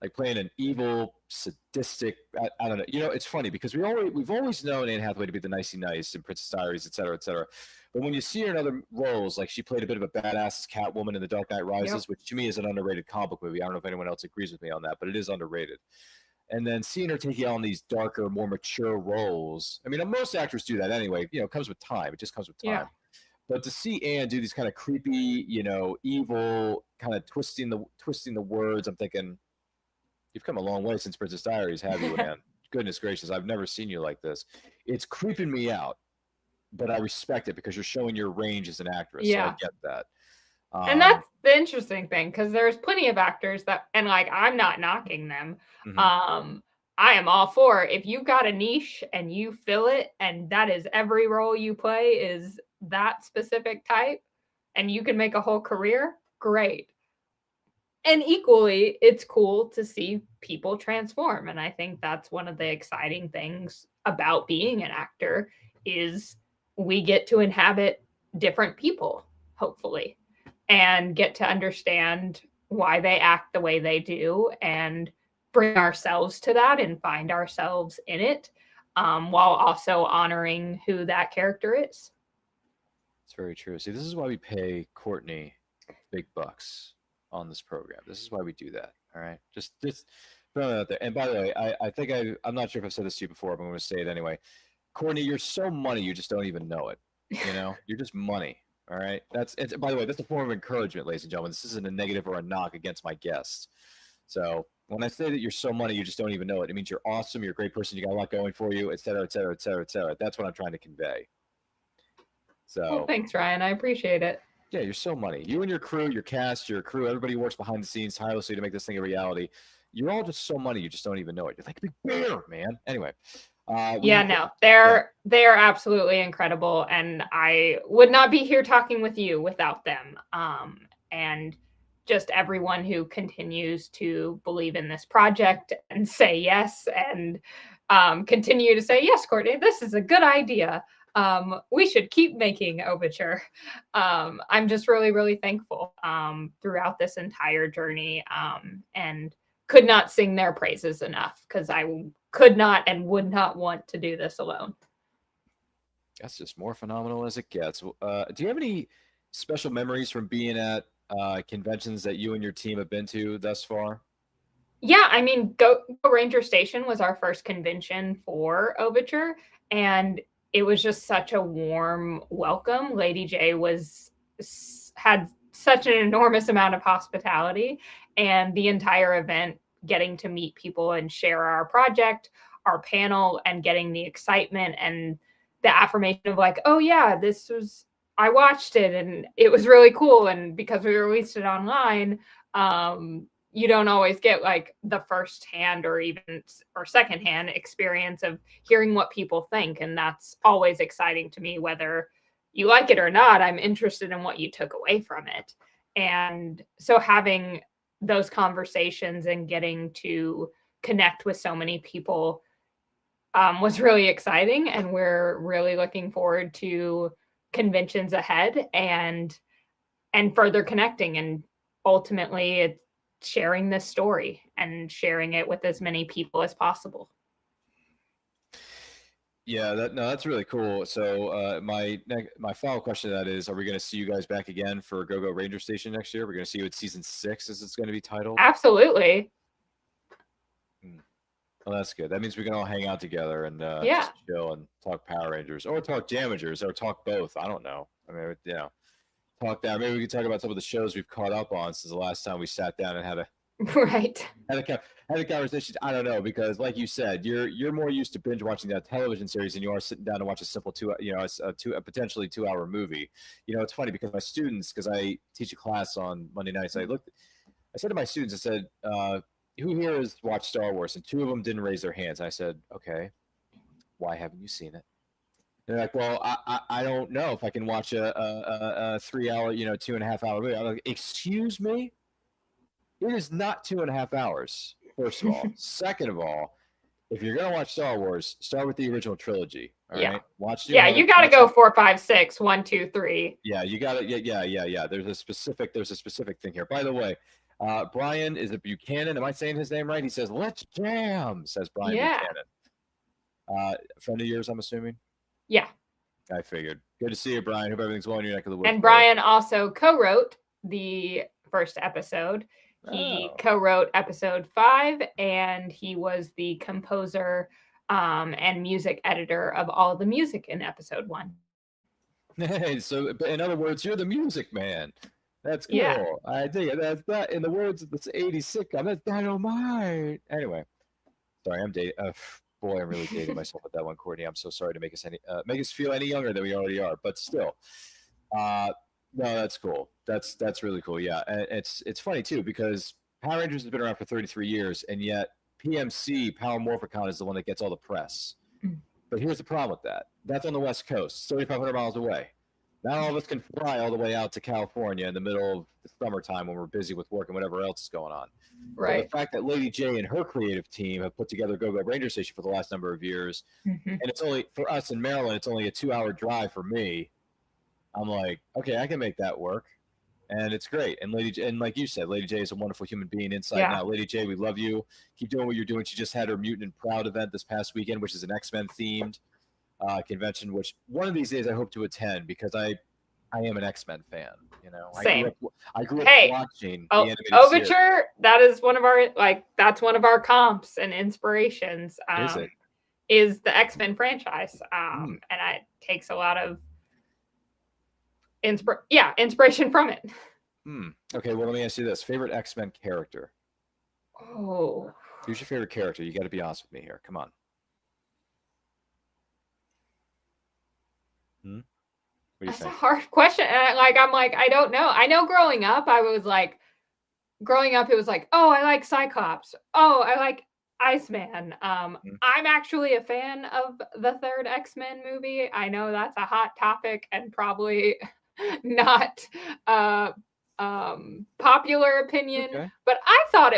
like playing an evil, sadistic. I don't know. You know, it's funny because we've always known Anne Hathaway to be the nicey nice in Princess Diaries, et cetera, et cetera. But when you see her in other roles, like she played a bit of a badass as Catwoman in The Dark Knight Rises, which to me is an underrated comic book movie. I don't know if anyone else agrees with me on that, but it is underrated. And then seeing her taking on these darker, more mature roles. I mean, most actors do that anyway. You know, it comes with time. It just comes with time. Yeah. But to see Anne do these kind of creepy, evil, kind of twisting the words, I'm thinking, you've come a long way since Princess Diaries, have you, Anne? Goodness gracious, I've never seen you like this. It's creeping me out, but I respect it because you're showing your range as an actress. Yeah. So I get that. And that's the interesting thing because there's plenty of actors that, and like I'm not knocking them. I am all for if you got a niche and you fill it, and that is every role you play is that specific type, and you can make a whole career. Great. And equally, it's cool to see people transform, and I think that's one of the exciting things about being an actor is we get to inhabit different people, hopefully, and get to understand why they act the way they do and bring ourselves to that and find ourselves in it while also honoring who that character is. It's very true. See, this is why we pay Courtney big bucks on this program. This is why we do that. All right. Just throw it out there. And by the way, I think I'm not sure if I've said this to you before, but I'm going to say it anyway. Courtney, you're so money, you just don't even know it. You know, you're just money. All right. By the way, that's a form of encouragement, ladies and gentlemen. This isn't a negative or a knock against my guests. So when I say that you're so money, you just don't even know it. It means you're awesome. You're a great person. You got a lot going for you, et cetera, et cetera, et cetera, et cetera. That's what I'm trying to convey. So well, thanks, Ryan. I appreciate it. Yeah, you're so money. You and your crew, your cast, your crew, everybody who works behind the scenes tirelessly to make this thing a reality. You're all just so money. You just don't even know it. You're like a big bear, man. Anyway. They're absolutely incredible, and I would not be here talking with you without them. And just everyone who continues to believe in this project and say yes, and continue to say yes, Courtney, this is a good idea. We should keep making Overture. I'm just really, really thankful throughout this entire journey, and could not sing their praises enough because I could not and would not want to do this alone. That's just more phenomenal as it gets. Do you have any special memories from being at conventions that you and your team have been to thus far? Yeah, I mean, Go Ranger Station was our first convention for Overture, and it was just such a warm welcome. Lady J had such an enormous amount of hospitality, and the entire event, getting to meet people and share our project, our panel, and getting the excitement and the affirmation of like, oh yeah, I watched it and it was really cool, and because we released it online, you don't always get like the first hand or even or second hand experience of hearing what people think. And that's always exciting to me, whether you like it or not. I'm interested in what you took away from it. And so having those conversations and getting to connect with so many people was really exciting. And we're really looking forward to conventions ahead and further connecting, and ultimately it's sharing this story and sharing it with as many people as possible. Yeah, that's really cool. So my final question to that is, are we going to see you guys back again for Go Ranger Station next year? We're going to see you at season 6, as it's going to be titled. Absolutely. Well, that's good. That means we can all hang out together and just chill and talk Power Rangers, or talk Jammingers, or talk both. I don't know. I mean, yeah, talk that. Maybe we could talk about some of the shows we've caught up on since the last time we sat down and had a conversation. I don't know, because like you said, you're more used to binge watching that television series than you are sitting down to watch a simple a potentially 2-hour movie. It's funny because my students, because I teach a class on Monday nights, I said to my students, I said, who here has watched Star Wars? And 2 of them didn't raise their hands. I said, okay, why haven't you seen it? They're like, well, I don't know if I can watch a 3-hour, 2.5-hour movie. I'm like, excuse me? It is not 2.5 hours, first of all. Second of all, if you're going to watch Star Wars, start with the original trilogy. All right? Watch you got to go 4, 5, 6, 1, 2, 3. Yeah, you got it. Yeah. There's a specific thing here. By the way, Brian, is it Buchanan? Am I saying his name right? He says, let's jam, says Brian Buchanan. Friend of yours, I'm assuming? Yeah. I figured. Good to see you, Brian. Hope everything's well in your neck of the woods. And Brian also co-wrote the first episode. He co-wrote episode 5, and he was the composer and music editor of all the music in episode 1. Hey, so in other words, you're the music man. That's cool. Yeah. I dig it. That's that. In the words of this 80s sitcom, that's dynamite. Anyway, sorry, I'm dating. Boy, I'm really dating myself with that one, Courtney. I'm so sorry to make us feel any younger than we already are. But still, no, that's cool. That's really cool. Yeah, and it's funny too, because Power Rangers has been around for 33 years, and yet PMC Power Morphicon is the one that gets all the press. But here's the problem with that. That's on the West Coast, 3,500 miles away. Not all of us can fly all the way out to California in the middle of the summertime when we're busy with work and whatever else is going on. Right. But the fact that Lady J and her creative team have put together Go Ranger Station for the last number of years, and it's only, for us in Maryland, it's only a 2-hour drive for me. I'm like, okay, I can make that work. And it's great. And and like you said, Lady J is a wonderful human being inside now. Lady J, we love you. Keep doing what you're doing. She just had her Mutant and Proud event this past weekend, which is an X-Men themed convention, which one of these days I hope to attend, because I am an X-Men fan. Same. I grew up watching the animated Overture. series. That is one of our that's one of our comps and inspirations. Is the X-Men franchise, and it takes a lot of inspiration from it. Okay, well, let me ask you this: favorite X-Men character? Oh, who's your favorite character? You got to be honest with me here. Come on. That's a hard question. And I don't know. I know growing up, it was like, oh, I like Cyclops. Oh, I like Iceman. I'm actually a fan of the third X-Men movie. I know that's a hot topic and probably not popular opinion, but I thought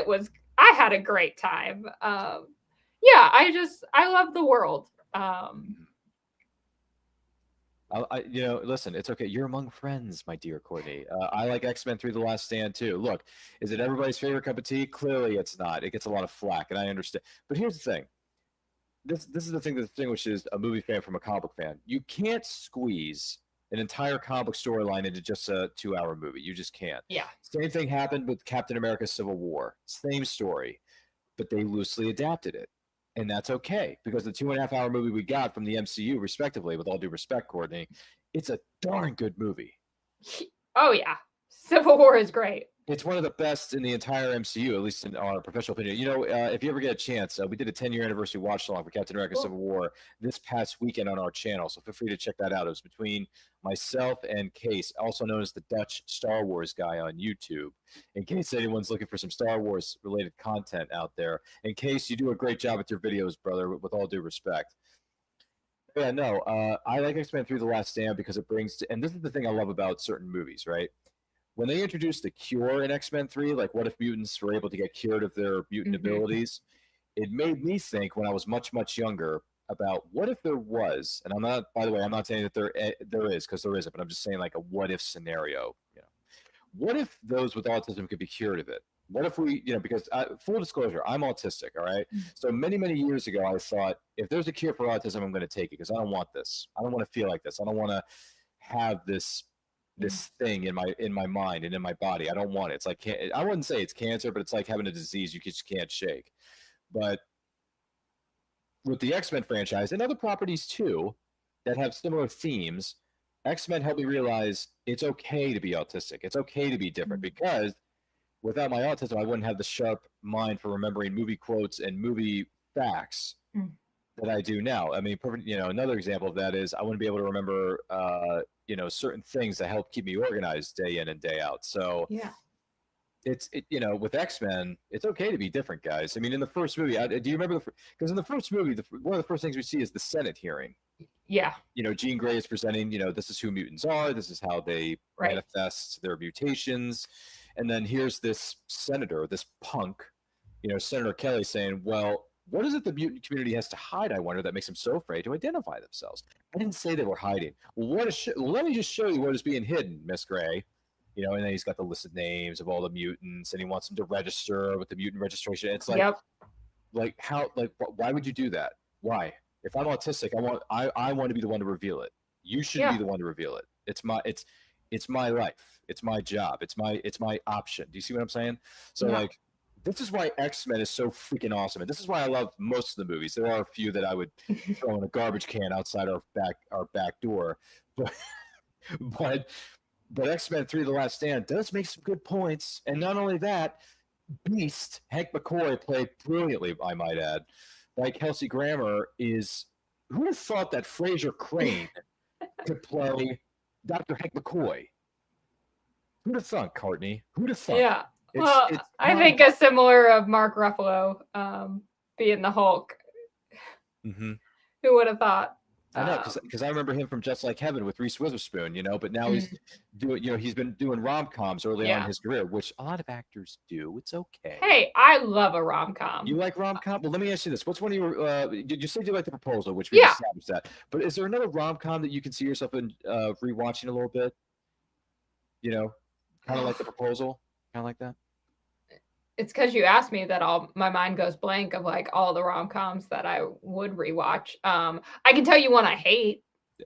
I had a great time. I love the world. Listen, it's okay. You're among friends, my dear Courtney. I like X-Men Through the Last Stand too. Look, is it everybody's favorite cup of tea? Clearly it's not. It gets a lot of flack, and I understand. But here's the thing. This is the thing that distinguishes a movie fan from a comic book fan. You can't squeeze an entire comic book storyline into just a 2-hour movie. You just can't. Yeah. Same thing happened with Captain America Civil War. Same story. but they loosely adapted it. And that's okay, because the 2.5-hour movie we got from the MCU, respectively, with all due respect, Courtney, it's a darn good movie. Oh, yeah. Civil War is great. It's one of the best in the entire MCU, at least in our professional opinion. You know, if you ever get a chance, we did a 10-year anniversary watch-along for Captain America Civil War this past weekend on our channel, so feel free to check that out. It was between myself and Case, also known as the Dutch Star Wars guy on YouTube, in case anyone's looking for some Star Wars-related content out there. In case you do a great job with your videos, brother, with all due respect. Yeah, no, I like X-Men 3: The Last Stand because it brings, and this is the thing I love about certain movies, right? When they introduced the cure in X-Men 3, like what if mutants were able to get cured of their mutant abilities, it made me think when I was much, much younger about what if there was, and I'm not, by the way, I'm not saying that there is, because there isn't, but I'm just saying like a what if scenario. You know, what if those with autism could be cured of it? What if we, you know, because full disclosure, I'm autistic, all right? So many, many years ago, I thought, if there's a cure for autism, I'm going to take it because I don't want this. I don't want to feel like this. I don't want to have this thing in my mind and in my body. I don't want it. It's like, I wouldn't say it's cancer, but it's like having a disease you just can't shake. But with the X-Men franchise and other properties too that have similar themes, X-Men helped me realize it's okay to be autistic. It's okay to be different, because without my autism, I wouldn't have the sharp mind for remembering movie quotes and movie facts that I do now. I mean, you know, another example of that is I wouldn't be able to remember, you know, certain things that help keep me organized day in and day out. So yeah, you know, with X-Men, it's okay to be different, guys. I mean, in the first movie, do you remember because in the first movie, one of the first things we see is the Senate hearing. Yeah. You know, Jean Grey is presenting, you know, this is who mutants are. This is how they manifest their mutations. And then here's this senator, this punk, you know, Senator Kelly saying, well, what is it the mutant community has to hide, I wonder, that makes them so afraid to identify themselves? I didn't say they were hiding. Well, let me just show you what is being hidden, Miss Gray. You know, and then he's got the list of names of all the mutants, and he wants them to register with the mutant registration. It's like, like how, like, why would you do that? Why? If I'm autistic, I want to be the one to reveal it. You should be the one to reveal it. It's my life. It's my job. It's my option. Do you see what I'm saying? So like, this is why X-Men is so freaking awesome, and this is why I love most of the movies. There are a few that I would throw in a garbage can outside our back door, but X-Men 3: The Last Stand does make some good points, and not only that, Beast Hank McCoy played brilliantly, I might add. Like Kelsey Grammer is. Who would have thought that Fraser Crane could play Dr. Hank McCoy? Who'd have thought, Courtney? Who'd have thought? Yeah. I think a similar of Mark Ruffalo being the Hulk. Mm-hmm. Who would have thought? I know, because I remember him from Just Like Heaven with Reese Witherspoon, you know, but now he's doing, you know, he's been doing rom-coms early on in his career, which a lot of actors do. It's okay. Hey, I love a rom-com. You like rom-com? Well, let me ask you this. What's one of your, did you say you like The Proposal, which we established that, but is there another rom-com that you can see yourself in rewatching a little bit? You know, kind of like The Proposal? Kind of like that? It's because you asked me that my mind goes blank of like all the rom-coms that I would rewatch. I can tell you one I hate.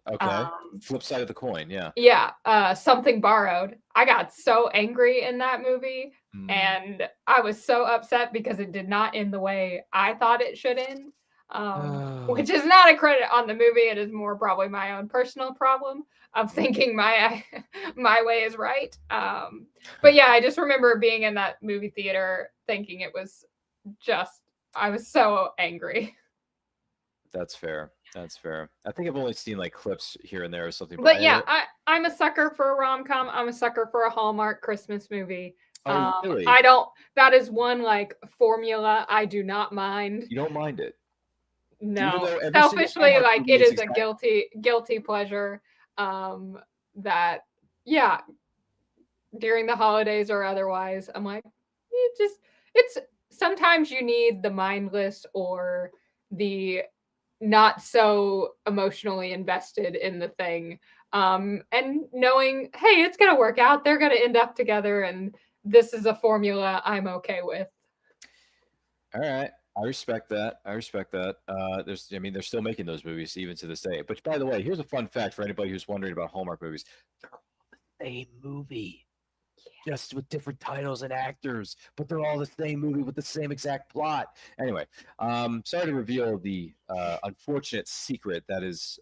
Okay. Flip side of the coin, yeah. Yeah. Something Borrowed. I got so angry in that movie, and I was so upset because it did not end the way I thought it should end. Which is not a credit on the movie. It is more probably my own personal problem of thinking my way is right. But yeah, I just remember being in that movie theater thinking it was I was so angry. That's fair. That's fair. I think I've only seen like clips here and there or something. But yeah, I'm a sucker for a rom-com. I'm a sucker for a Hallmark Christmas movie. Oh, really? That is one like formula I do not mind. You don't mind it? No, selfishly, like it is a guilty pleasure. That during the holidays or otherwise, I'm like, it's sometimes you need the mindless or the not so emotionally invested in the thing, and knowing, hey, it's gonna work out. They're gonna end up together, and this is a formula I'm okay with. All right. I respect that. They're still making those movies even to this day. But by the way, here's a fun fact for anybody who's wondering about Hallmark movies. They're all the same movie. just with different titles and actors, but they're all the same movie with the same exact plot. Anyway, sorry to reveal the unfortunate secret that is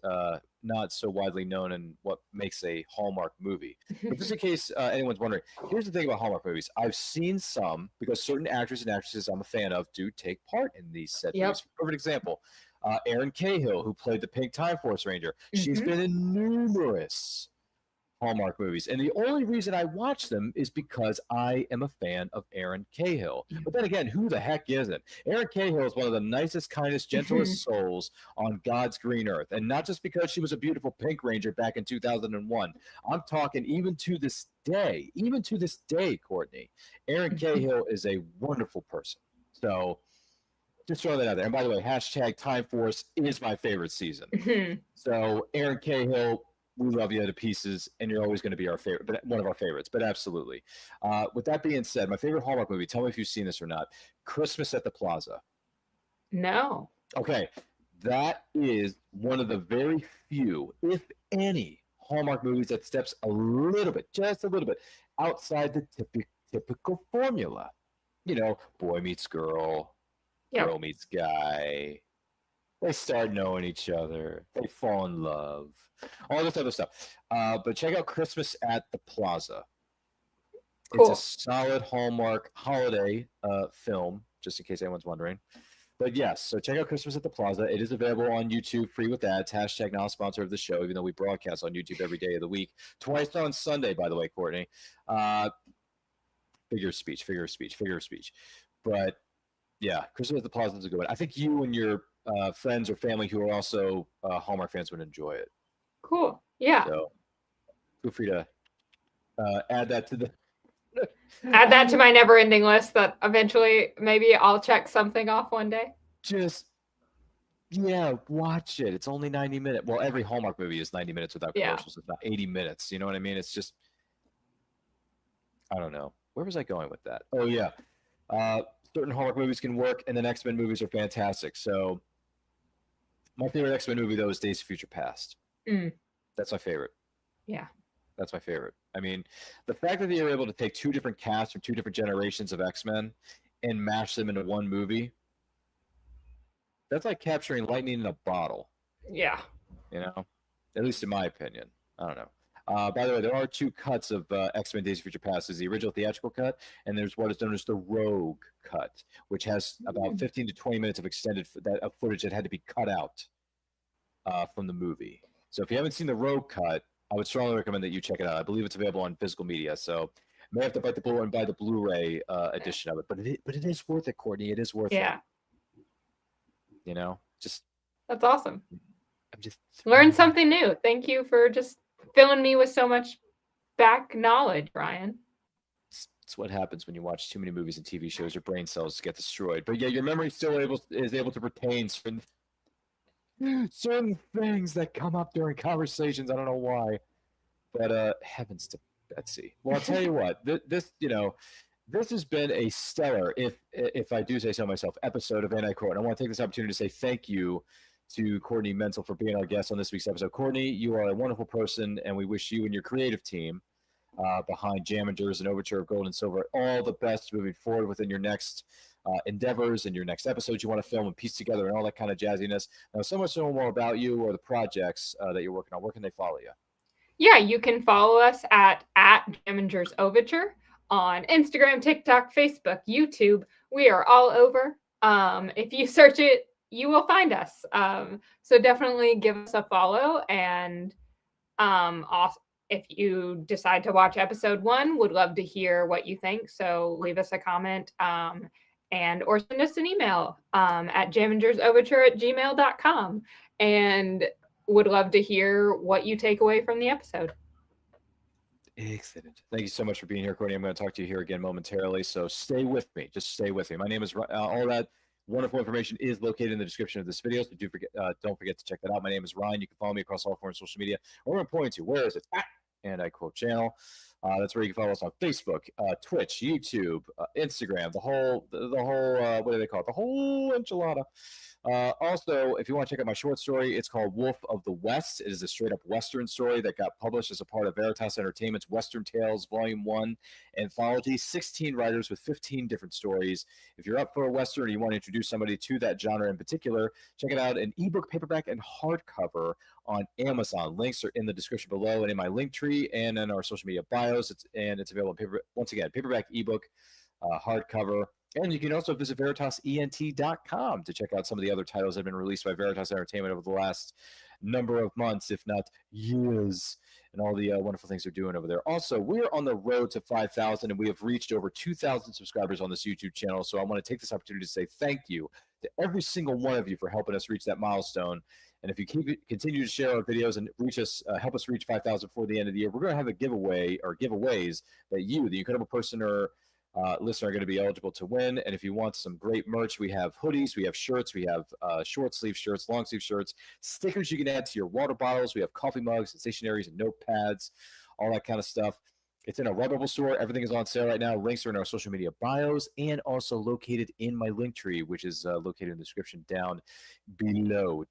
not so widely known and what makes a Hallmark movie. But just in case anyone's wondering, here's the thing about Hallmark movies. I've seen some, because certain actors and actresses I'm a fan of do take part in these set movies. Perfect example. Erin Cahill, who played the Pink Time Force Ranger. She's been in numerous Hallmark movies. And the only reason I watch them is because I am a fan of Erin Cahill. But then again, who the heck isn't? Erin Cahill is one of the nicest, kindest, gentlest souls on God's green earth. And not just because she was a beautiful Pink Ranger back in 2001. I'm talking even to this day, Courtney, Erin Cahill is a wonderful person. So just throw that out there. And by the way, hashtag Time Force is my favorite season. So Erin Cahill, we love you to pieces, and you're always going to be our favorite, but one of our favorites. But absolutely. With that being said, my favorite Hallmark movie. Tell me if you've seen this or not. Christmas at the Plaza. No. Okay, that is one of the very few, if any, Hallmark movies that steps a little bit, just a little bit, outside the typical formula. You know, boy meets girl, girl meets guy. They start knowing each other. They fall in love. All this other stuff. But check out Christmas at the Plaza. Cool. It's a solid Hallmark holiday film, just in case anyone's wondering. But yes, so check out Christmas at the Plaza. It is available on YouTube, free with ads. Hashtag not a sponsor of the show, even though we broadcast on YouTube every day of the week. Twice on Sunday, by the way, Courtney. Figure of speech. But yeah, Christmas at the Plaza is a good one. I think you and your friends or family who are also Hallmark fans would enjoy it. Cool. Yeah. So feel free to add that to my never-ending list that eventually maybe I'll check something off one day. Just watch it. It's only 90 minutes. Well, every Hallmark movie is 90 minutes without commercials. It's not 80 minutes. You know what I mean? It's just, I don't know. Where was I going with that? Oh yeah. Certain Hallmark movies can work, and then X-Men movies are fantastic. So my favorite X-Men movie, though, is Days of Future Past. That's my favorite. Yeah. That's my favorite. I mean, the fact that they were able to take two different casts from two different generations of X-Men and mash them into one movie, that's like capturing lightning in a bottle. Yeah. You know? At least in my opinion. I don't know. By the way, there are two cuts of X-Men Days of Future Past. There's the original theatrical cut, and there's what is known as the Rogue cut, which has about 15 to 20 minutes of extended footage that had to be cut out from the movie. So if you haven't seen the Rogue cut, I would strongly recommend that you check it out. I believe it's available on physical media, so may have to bite the bullet and buy the Blu-ray edition of it. But it is worth it, Courtney. It is worth it. You know, just that's awesome. I'm just learned something new. Thank you for just filling me with so much back knowledge, Brian. It's what happens when you watch too many movies and TV shows. Your brain cells get destroyed. But yeah, your memory still is able to retain certain things that come up during conversations. I don't know why, but heavens to Betsy. Well, I'll tell you what. This has been a stellar, if I do say so myself, episode of Anti-Court. I want to take this opportunity to say thank you to Courtney Mentzel for being our guest on this week's episode. Courtney, you are a wonderful person, and we wish you and your creative team behind Jammingers and Overture of Gold and Silver all the best moving forward within your next endeavors and your next episodes you want to film and piece together and all that kind of jazziness. Now, so much to know more about you or the projects that you're working on. Where can they follow you? Yeah, you can follow us at Jammingers Overture on Instagram, TikTok, Facebook, YouTube. We are all over. If you search it, you will find us. So definitely give us a follow. And also, if you decide to watch episode 1, would love to hear what you think. So leave us a comment or send us an email at jammingersoverture@gmail.com. And would love to hear what you take away from the episode. Excellent. Thank you so much for being here, Courtney. I'm going to talk to you here again momentarily. So stay with me. Just stay with me. My name is all that wonderful information is located in the description of this video, so don't forget to check that out. My name is Ryan. You can follow me across all forms of social media. Where I'm pointing to, where is it? And I quote channel. That's where you can follow us on Facebook, Twitch, YouTube, Instagram, the whole what do they call it? The whole enchilada. Also, if you want to check out my short story, it's called Wolf of the West. It is a straight-up Western story that got published as a part of Veritas Entertainment's Western Tales Volume 1 anthology. 16 writers with 15 different stories. If you're up for a Western or you want to introduce somebody to that genre in particular, check it out in ebook, paperback, and hardcover on Amazon. Links are in the description below and in my link tree and in our social media bios. It's available once again, paperback, ebook, hardcover. And you can also visit VeritasENT.com to check out some of the other titles that have been released by Veritas Entertainment over the last number of months, if not years, and all the wonderful things they're doing over there. Also, we're on the road to 5,000, and we have reached over 2,000 subscribers on this YouTube channel. So I want to take this opportunity to say thank you to every single one of you for helping us reach that milestone. And if you continue to share our videos and help us reach 5,000 before the end of the year, we're going to have a giveaway or giveaways that the incredible person or listener are going to be eligible to win. And if you want some great merch, we have hoodies, we have shirts, we have short sleeve shirts, long sleeve shirts, stickers you can add to your water bottles, we have coffee mugs and stationaries and notepads, all that kind of stuff. It's in our Redbubble store. Everything is on sale right now. Links are in our social media bios and also located in my link tree, which is located in the description down below.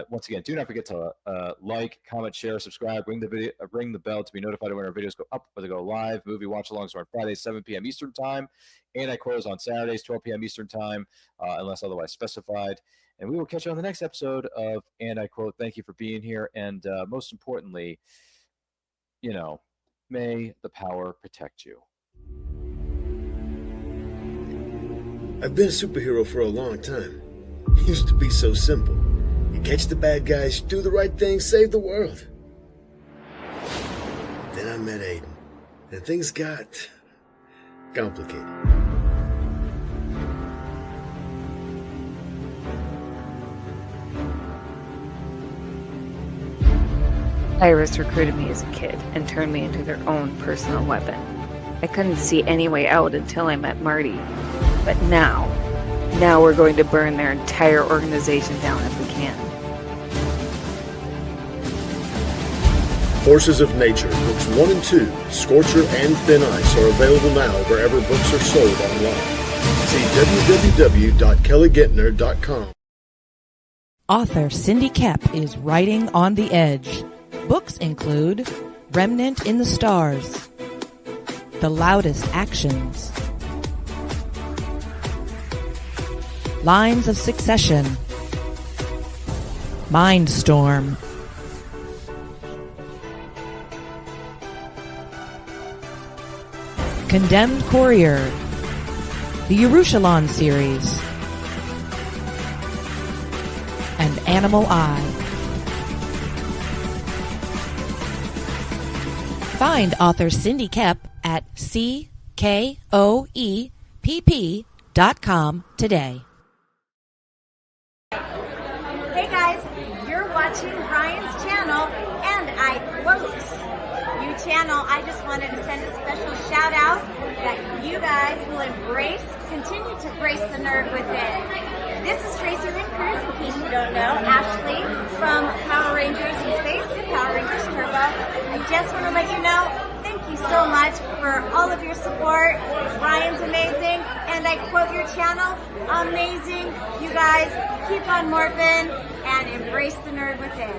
Once again, do not forget to like, comment, share, subscribe, ring the bell to be notified when our videos go up or they go live. Movie watch-alongs are on Fridays, 7 p.m. Eastern Time, and I close on Saturdays, 12 p.m. Eastern Time, unless otherwise specified. And we will catch you on the next episode of And I Quote. Thank you for being here, and most importantly, may the power protect you. I've been a superhero for a long time. It used to be so simple. You catch the bad guys, do the right thing, save the world. Then I met Aiden, and things got complicated. Pirates recruited me as a kid and turned me into their own personal weapon. I couldn't see any way out until I met Marty. But now we're going to burn their entire organization down if we can. Forces of Nature, Books 1 and 2, Scorcher and Thin Ice are available now wherever books are sold online. See www.kellygentner.com. Author Cindy Kep is writing on the edge. Books include Remnant in the Stars, The Loudest Actions, Lines of Succession, Mindstorm, Condemned Courier, the Yerushalayim series, and Animal Eye. Find author Cindy Kep at CKOEPP.com today. Hey guys, you're watching Ryan's channel, and I quote. New channel, I just wanted to send a special shout out that you guys will continue to embrace the nerd within. This is Tracy Lynn Cruz, in case you don't know, Ashley from Power Rangers in Space, Power Rangers Turbo. I just want to let you know, thank you so much for all of your support. Ryan's amazing, and I quote your channel, amazing. You guys keep on morphing and embrace the nerd within.